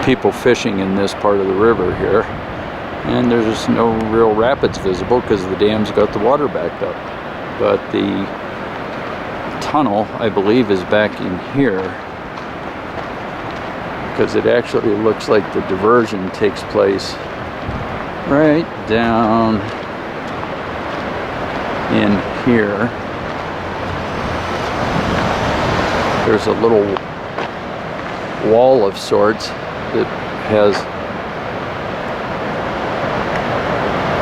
People fishing in this part of the river here. And there's no real rapids visible because the dam's got the water backed up. But the tunnel, I believe, is back in here, because it actually looks like the diversion takes place right down in here. There's a little wall of sorts that has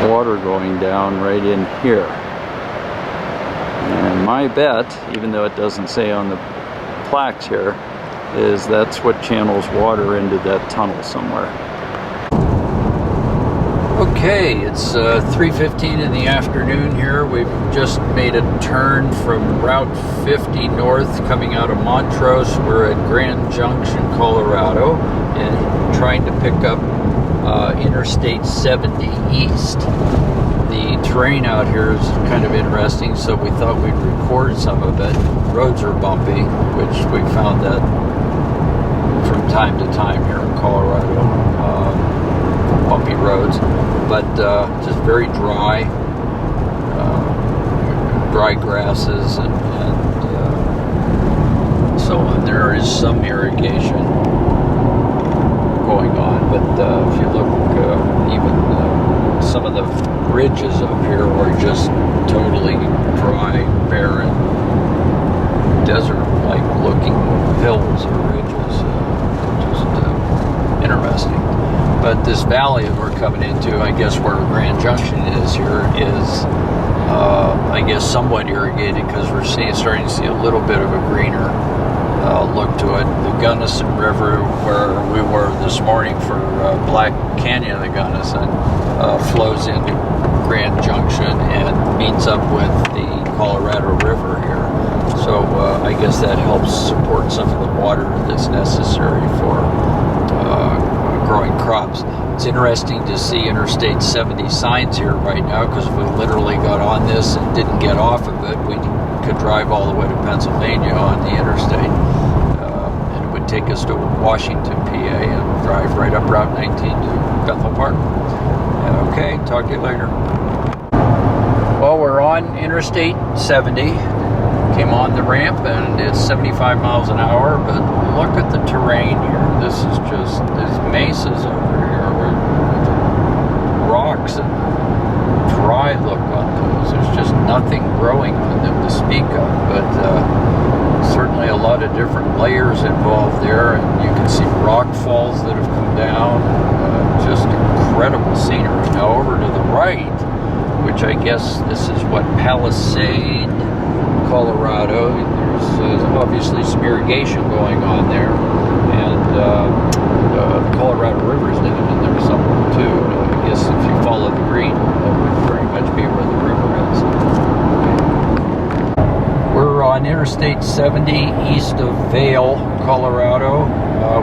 water going down right in here. And my bet, even though it doesn't say on the plaques here, is that's what channels water into that tunnel somewhere. Okay, it's 3:15 in the afternoon here. We've just made a turn from Route 50 north coming out of Montrose. We're at Grand Junction, Colorado, and trying to pick up Interstate 70 east. The terrain out here is kind of interesting, so we thought we'd record some of it. Roads are bumpy, which we found that from time to time here in Colorado. Bumpy roads, but just very dry, dry grasses and so on. There is some irrigation going on, but if you look, even some of the ridges up here are just totally dry, barren, desert-like looking hills or ridges. Just interesting. But this valley that we're coming into, I guess where Grand Junction is here, is I guess somewhat irrigated, because we're starting to see a little bit of a greener look to it. The Gunnison River, where we were this morning for Black Canyon of the Gunnison, flows into Grand Junction and meets up with the Colorado River here. So I guess that helps support some of the water that's necessary for growing crops. It's interesting to see Interstate 70 signs here right now, because if we literally got on this and didn't get off of it, we could drive all the way to Pennsylvania on the interstate. And it would take us to Washington, PA, and drive right up Route 19 to Bethel Park. Okay, talk to you later. Well, we're on Interstate 70. Came on the ramp and it's 75 miles an hour, but look at the terrain here. This is just, there's mesas over here with rocks and dry look on those. There's just nothing growing on them to speak of, but certainly a lot of different layers involved there, and you can see rock falls that have come down. Just incredible scenery. Now over to the right, which I guess this is what, Palisade, Colorado. There's obviously some irrigation going on there, and the Colorado River is down in there somewhere too. I guess if you follow the green, that would very much be where the river is. We're on Interstate 70 east of Vail, Colorado.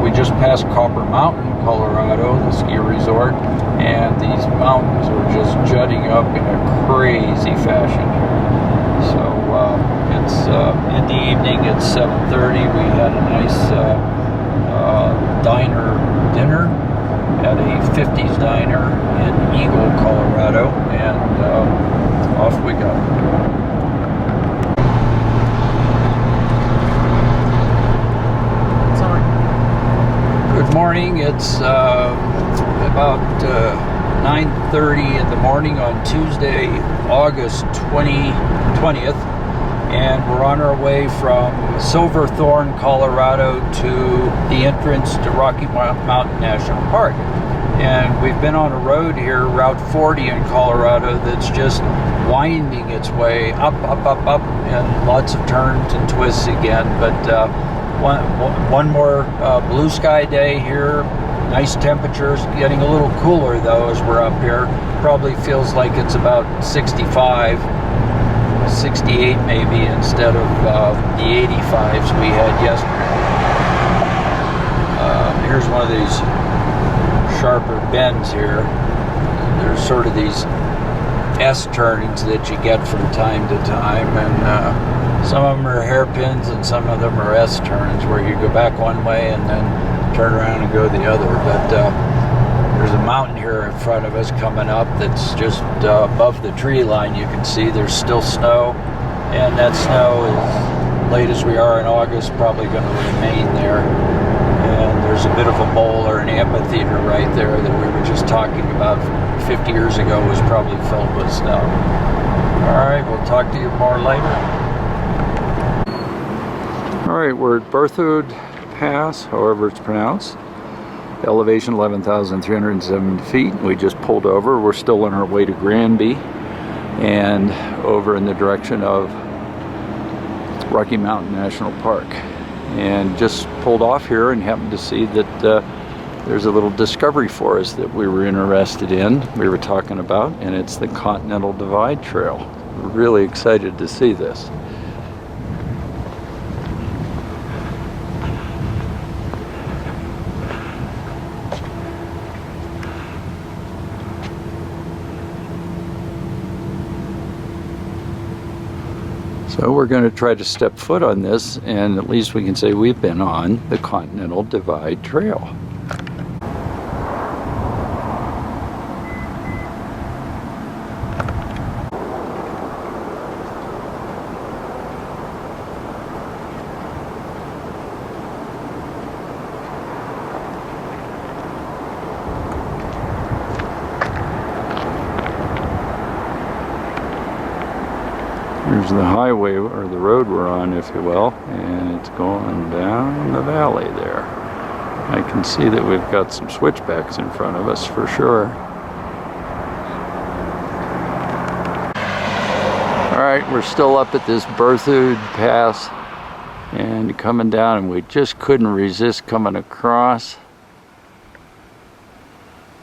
We just passed Copper Mountain, Colorado, the ski resort, and these mountains are just jutting up in a crazy fashion here. So it's in the evening, it's 7:30. We had a nice diner dinner at a 50s diner in Eagle, Colorado, and off we go. Good morning. It's about 9:30 in the morning on Tuesday, August 20th, and we're on our way from Silverthorne, Colorado to the entrance to Rocky Mountain National Park. And we've been on a road here, Route 40 in Colorado, that's just winding its way up, and lots of turns and twists again. But one more blue sky day here. Nice temperatures, getting a little cooler though as we're up here. Probably feels like it's about 65, 68 maybe, instead of the 85s we had yesterday. Here's one of these sharper bends here. There's sort of these S-turns that you get from time to time, and some of them are hairpins and some of them are S-turns, where you go back one way and then turn around and go the other. But there's a mountain here in front of us coming up that's just above the tree line. You can see there's still snow, and that snow, as late as we are in August, probably going to remain there. And there's a bit of a bowl or an amphitheater right there that we were just talking about 50 years ago was probably filled with snow. All right, we'll talk to you more later. All right, we're at Berthoud Pass, however it's pronounced. Elevation 11,370 feet. We just pulled over. We're still on our way to Granby and over in the direction of Rocky Mountain National Park. And just pulled off here and happened to see that there's a little discovery forest that we were interested in, we were talking about, and it's the Continental Divide Trail. We're really excited to see this. So we're going to try to step foot on this, and at least we can say we've been on the Continental Divide Trail. Here's the highway, or the road we're on, if you will, and it's going down the valley there. I can see that we've got some switchbacks in front of us for sure. Alright, we're still up at this Berthoud Pass and coming down, and we just couldn't resist coming across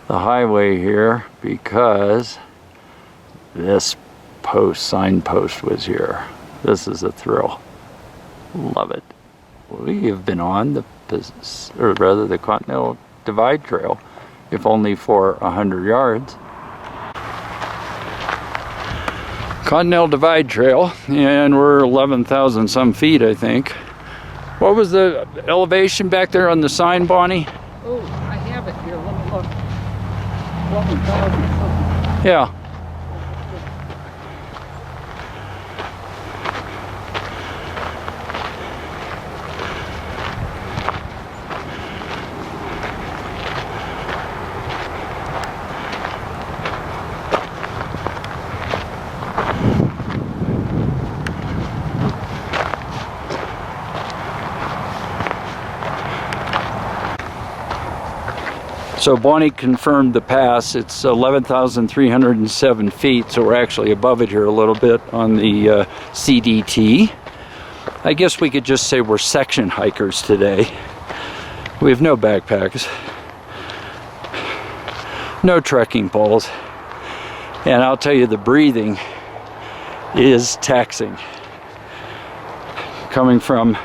the highway here because this signpost was here. This is a thrill. Love it. We have been on the Continental Divide Trail if only for 100 yards. Continental Divide Trail, and we're 11,000 some feet, I think. What was the elevation back there on the sign, Bonnie? Oh, I have it here. Let me look. 11,000 something. Yeah. So Bonnie confirmed the pass. It's 11,307 feet, so we're actually above it here a little bit on the CDT. I guess we could just say we're section hikers today. We have no backpacks, no trekking poles, and I'll tell you, the breathing is taxing. Coming from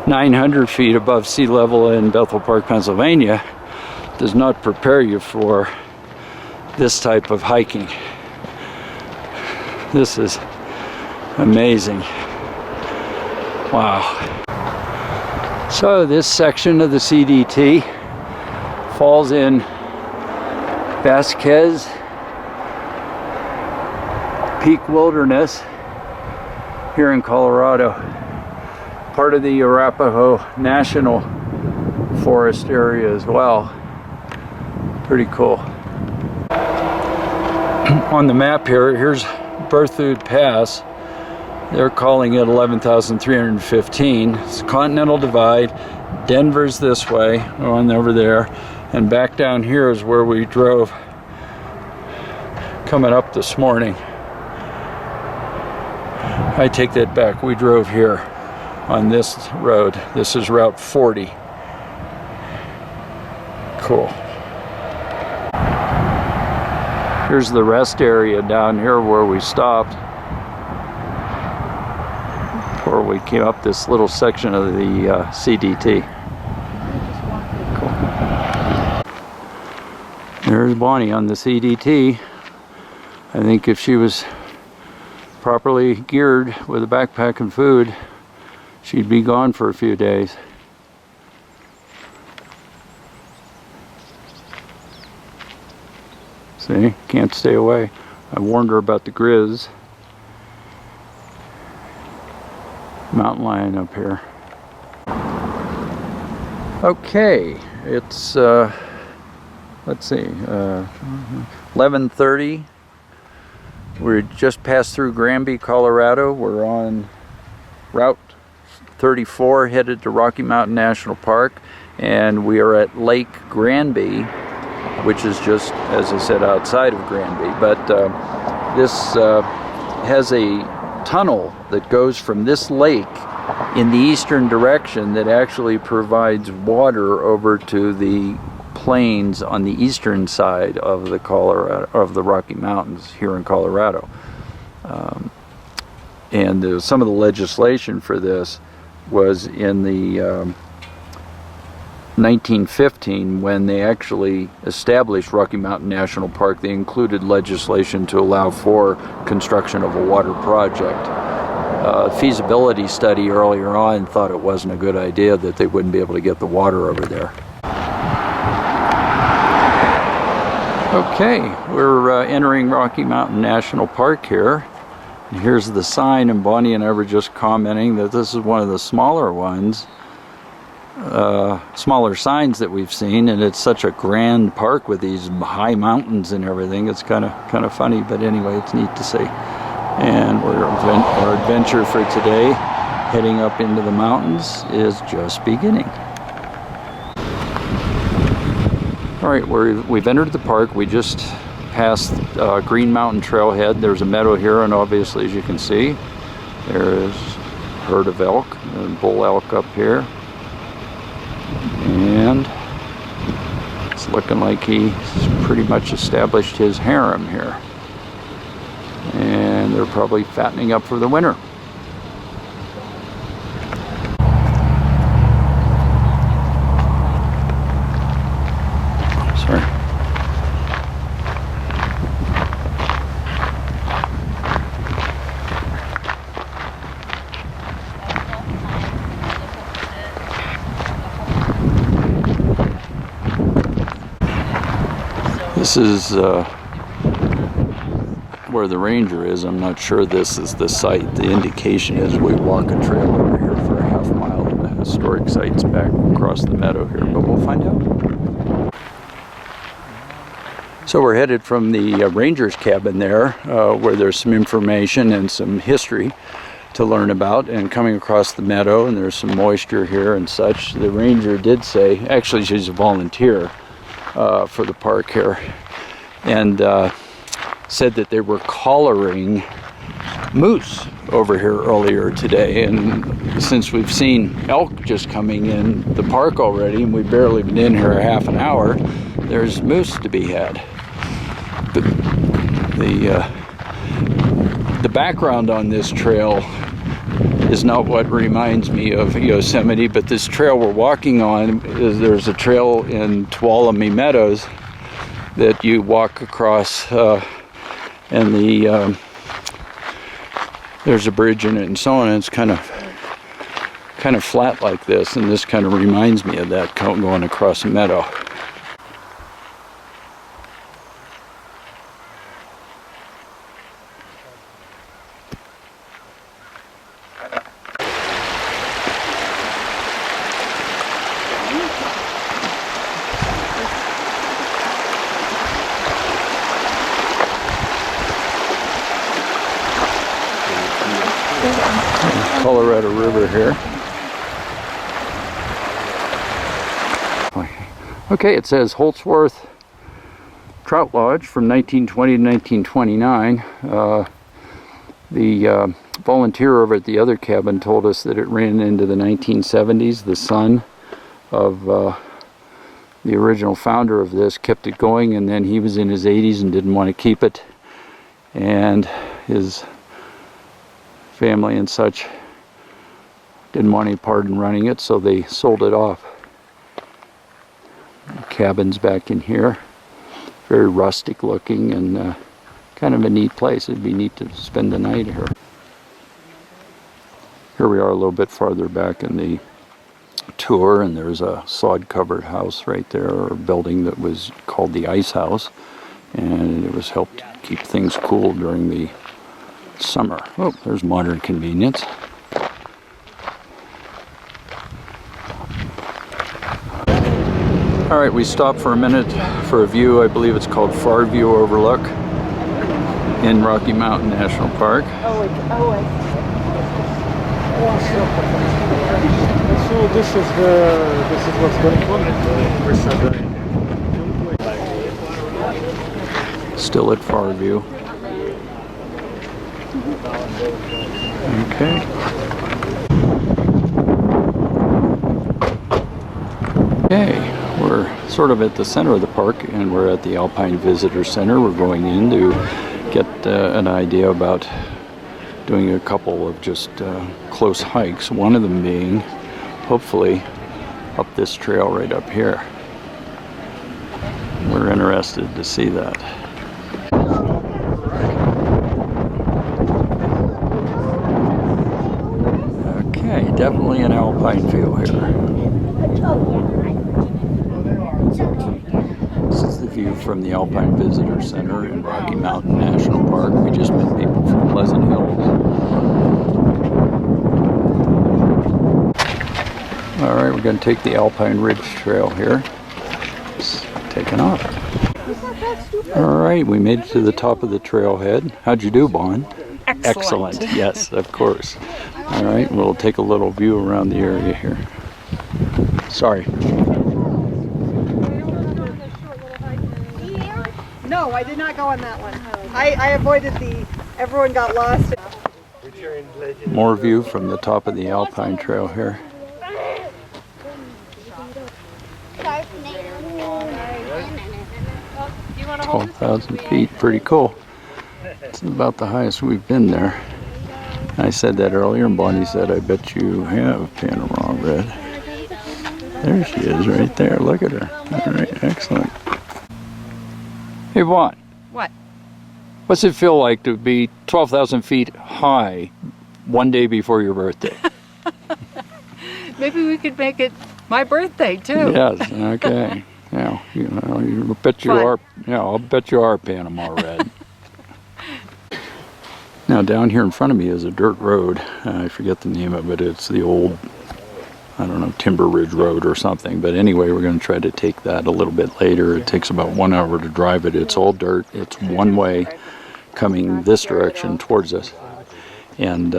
900 feet above sea level in Bethel Park, Pennsylvania, does not prepare you for this type of hiking. This is amazing. Wow. So this section of the CDT falls in Vasquez Peak Wilderness here in Colorado. Part of the Arapaho National Forest area as well. Pretty cool. On the map here, here's Berthoud Pass. They're calling it 11,315. It's Continental Divide. Denver's this way, on over there, and back down here is where we drove coming up this morning. I take that back. We drove here on this road. This is Route 40. Cool. Here's the rest area down here where we stopped before we came up this little section of the CDT. Cool. There's Bonnie on the CDT. I think if she was properly geared with a backpack and food, she'd be gone for a few days. See, can't stay away. I warned her about the grizz. Mountain lion up here. Okay, it's let's see, 11:30. We're just passed through Granby, Colorado. We're on Route 34 headed to Rocky Mountain National Park, and we are at Lake Granby, which is just, as I said, outside of Granby. But this has a tunnel that goes from this lake in the eastern direction that actually provides water over to the plains on the eastern side of the Rocky Mountains here in Colorado. And some of the legislation for this was in the 1915, when they actually established Rocky Mountain National Park. They included legislation to allow for construction of a water project. Feasibility study earlier on thought it wasn't a good idea, that they wouldn't be able to get the water over there. Okay, we're entering Rocky Mountain National Park here. And here's the sign, and Bonnie and I were just commenting that this is one of the smaller ones, smaller signs that we've seen, and it's such a grand park with these high mountains and everything. It's kind of funny, but anyway, it's neat to see. And our adventure for today, heading up into the mountains, is just beginning. All right, we've entered the park. We just passed Green Mountain Trailhead. There's a meadow here, and obviously, as you can see, there's a herd of elk, and bull elk up here. And it's looking like he's pretty much established his harem here. And they're probably fattening up for the winter. Sorry. This is where the ranger is. I'm not sure this is the site. The indication is we walk a trail over here for a half mile of the historic sites back across the meadow here, but we'll find out. So we're headed from the ranger's cabin there, where there's some information and some history to learn about, and coming across the meadow, and there's some moisture here and such. The ranger did say, actually she's a volunteer for the park here, and said that they were collaring moose over here earlier today. And since we've seen elk just coming in the park already, and we've barely been in here half an hour, there's moose to be had. But the background on this trail is not what reminds me of Yosemite, but this trail we're walking on there's a trail in Tuolumne Meadows that you walk across, and there's a bridge in it and so on, and it's kind of flat like this, and this kind of reminds me of that going across a meadow. Colorado River here. Okay, it says Holtsworth Trout Lodge from 1920 to 1929. The volunteer over at the other cabin told us that it ran into the 1970s. The son of the original founder of this kept it going, and then he was in his 80s and didn't want to keep it, and his family and such didn't want any part in running it, so they sold it off. The cabin's back in here, very rustic looking, and kind of a neat place. It'd be neat to spend the night here. Here we are a little bit farther back in the tour, and there's a sod covered house right there, or building that was called the Ice House, and it was helped keep things cool during the summer. Oh, there's modern convenience. All right, we stopped for a minute for a view. I believe it's called Far View Overlook in Rocky Mountain National Park. So this is what's going on. Still at Far View. Okay. Okay, we're sort of at the center of the park, and we're at the Alpine Visitor Center. We're going in to get an idea about doing a couple of just close hikes, one of them being hopefully up this trail right up here. We're interested to see that. Okay, definitely an alpine feel here. This is the view from the Alpine Visitor Center in Rocky Mountain National Park. We just met people from Pleasant Hills. All right, we're going to take the Alpine Ridge Trail here. It's taking off. All right, we made it to the top of the trailhead. How'd you do, Bon? Excellent. Yes, of course. All right, we'll take a little view around the area here. Sorry. No, I did not go on that one. I avoided everyone got lost. More view from the top of the Alpine Trail here. 12,000 feet, pretty cool. It's about the highest we've been there. I said that earlier, and Bonnie said, I bet you have Panama Red. There she is right there, look at her. All right, excellent. Hey, Vaughn, What? what's it feel like to be 12,000 feet high one day before your birthday? Maybe we could make it my birthday too. Yes, okay. Yeah, you bet you Fun. are. Yeah, I'll bet you are Panama Red. Now down here in front of me is a dirt road. I forget the name of it. It's the old, I don't know, Timber Ridge Road or something. But anyway, we're going to try to take that a little bit later. It takes about 1 hour to drive it. It's all dirt. It's one way coming this direction towards us. And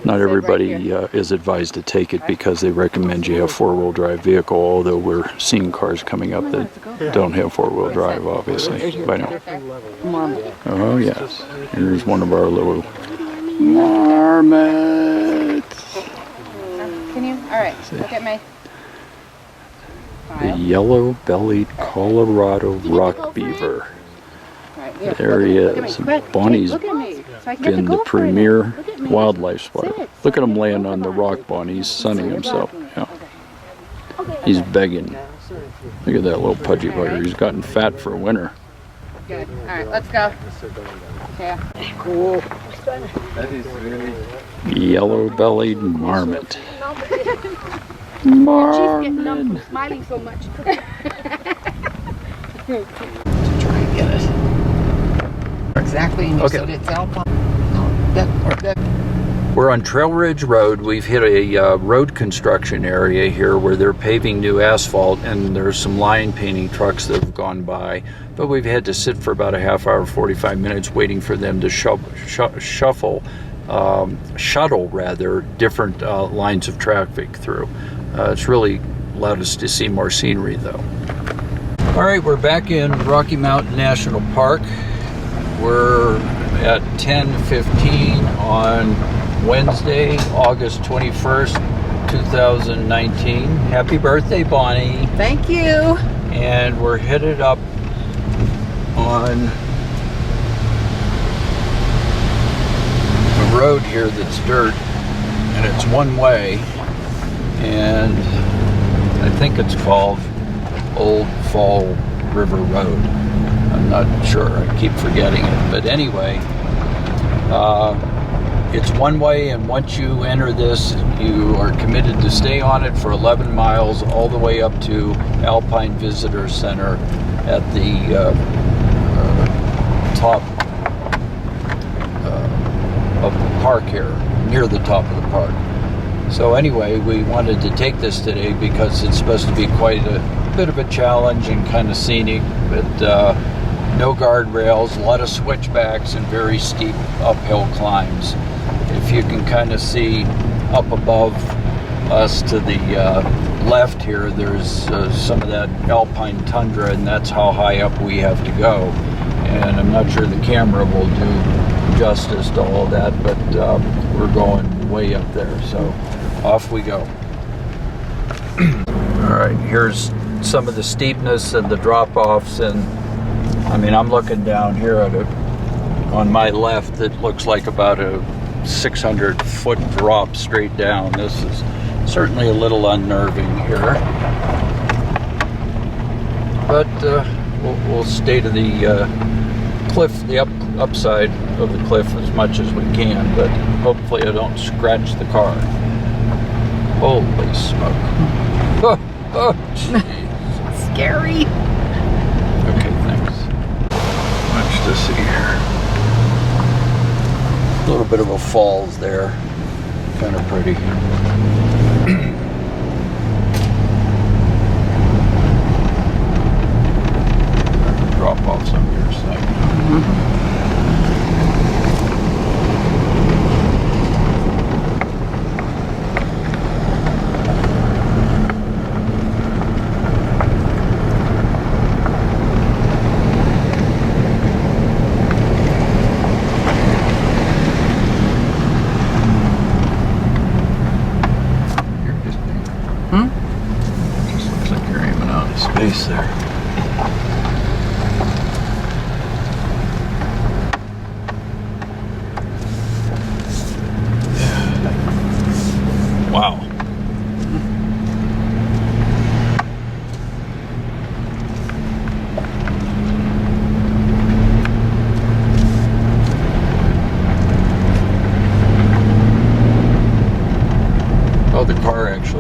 not everybody is advised to take it because they recommend you have four-wheel drive vehicle, although we're seeing cars coming up that don't have four-wheel drive, obviously, by now. Oh, yes. Here's one of our little marmots. Can you? All right. Look at my. The yellow-bellied Colorado rock beaver. There he is. Bonnie's been the premier wildlife spotter. Look at him laying on the rock, Bonnie. He's sunning himself. Yeah. He's begging. Look at that little pudgy bugger. He's gotten fat for winter. Good. All right, let's go. Yeah. Cool. Yellow-bellied marmot. Marmot. Smiling so much. Try and get it. Exactly, and you said it's Alpine. We're on Trail Ridge Road. We've hit a road construction area here where they're paving new asphalt, and there's some line painting trucks that have gone by. But we've had to sit for about a half hour, 45 minutes, waiting for them to shuttle different lines of traffic through. It's really allowed us to see more scenery, though. All right, we're back in Rocky Mountain National Park. We're at 10:15 on Wednesday, August 21st, 2019. Happy birthday, Bonnie. Thank you. And we're headed up on a road here that's dirt, and it's one way, and I think it's called Old Fall River Road. I'm not sure, I keep forgetting it, but anyway, it's one way, and once you enter this, you are committed to stay on it for 11 miles all the way up to Alpine Visitor Center at the top of the park here, near the top of the park. So anyway, we wanted to take this today because it's supposed to be quite a bit of a challenge and kind of scenic, but no guardrails, a lot of switchbacks and very steep uphill climbs. If you can kind of see up above us to the left here, there's some of that alpine tundra, and that's how high up we have to go. And I'm not sure the camera will do justice to all that, but we're going way up there, so off we go. All right, here's some of the steepness and the drop-offs, and I mean, I'm looking down here at it on my left. It looks like about a 600-foot drop straight down. This is certainly a little unnerving here, but we'll stay to the cliff, the upside of the cliff as much as we can, but hopefully I don't scratch the car. Holy smoke. Oh, jeez. Scary. Okay, thanks. Much to see here. A little bit of a falls there. Kind of pretty. Drop off some of your side. Just looks like you're aiming out of space there. Wow.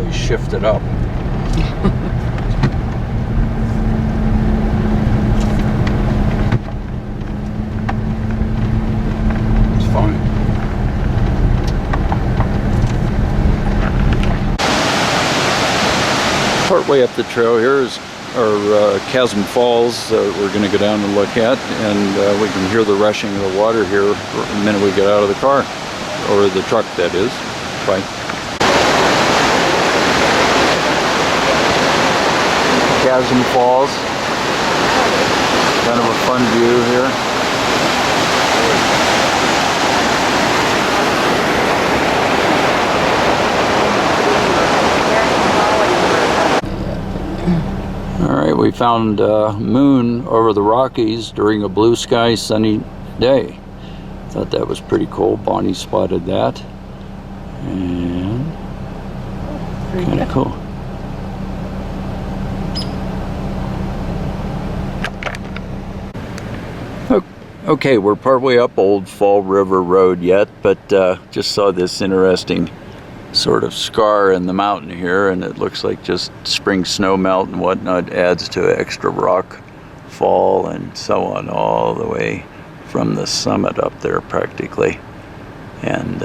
really shifted up. It's fine. Partway up the trail here is our Chasm Falls we're going to go down and look at, and we can hear the rushing of the water here the minute we get out of the car, or the truck, that is. Bye. Chasm Falls, kind of a fun view here. Alright, we found moon over the Rockies during a blue sky sunny day. Thought that was pretty cool. Bonnie spotted that. And kind of cool. Okay, we're partway up Old Fall River Road yet, but just saw this interesting sort of scar in the mountain here, and it looks like just spring snow melt and whatnot adds to extra rock fall and so on, all the way from the summit up there practically. And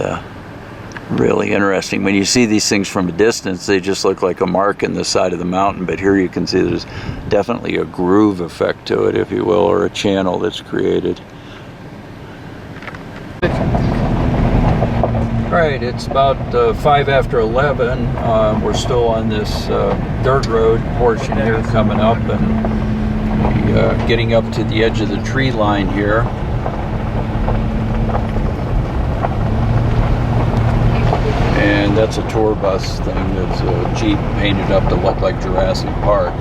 really interesting. When you see these things from a distance, they just look like a mark in the side of the mountain, but here you can see there's definitely a groove effect to it, if you will, or a channel that's created. Right, it's about 5 after 11. We're still on this dirt road portion here coming up, and getting up to the edge of the tree line here. And that's a tour bus thing. That's a Jeep painted up to look like Jurassic Park.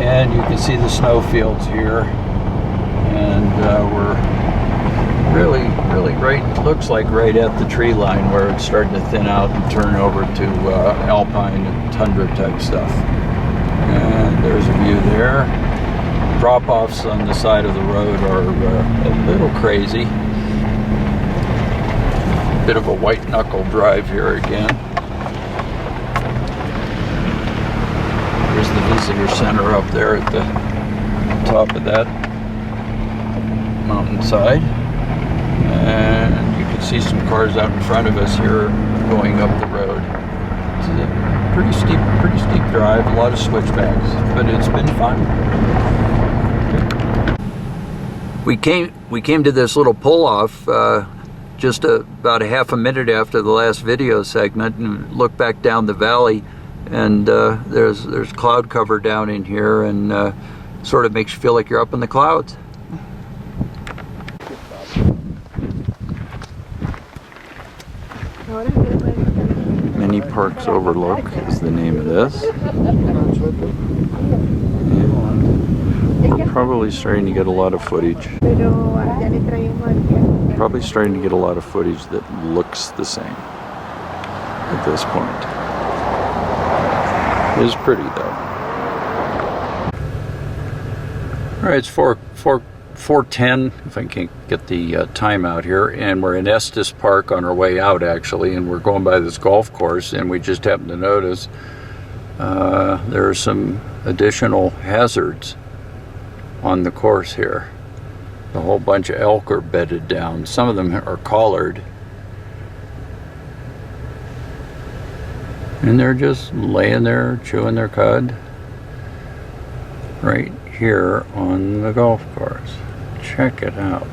And you can see the snowfields here. And we're really right, looks like right at the tree line where it's starting to thin out and turn over to alpine and tundra type stuff. And there's a view there. Drop-offs on the side of the road are a little crazy. Bit of a white knuckle drive here again. There's the visitor center up there at the top of that mountainside. And you can see some cars out in front of us here going up the road. It's a pretty steep drive, a lot of switchbacks, but it's been fun. We came to this little pull-off just about a half a minute after the last video segment, and look back down the valley, and there's cloud cover down in here, and sort of makes you feel like you're up in the clouds. Mini Parks Overlook is the name of this. And we're probably starting to get a lot of footage. Probably starting to get a lot of footage that looks the same at this point. It is pretty though. Alright, it's 4:10, if I can't get the time out here, and we're in Estes Park on our way out actually, and we're going by this golf course, and we just happened to notice there are some additional hazards on the course here. A whole bunch of elk are bedded down. Some of them are collared, and they're just laying there chewing their cud right here on the golf course. Check it out.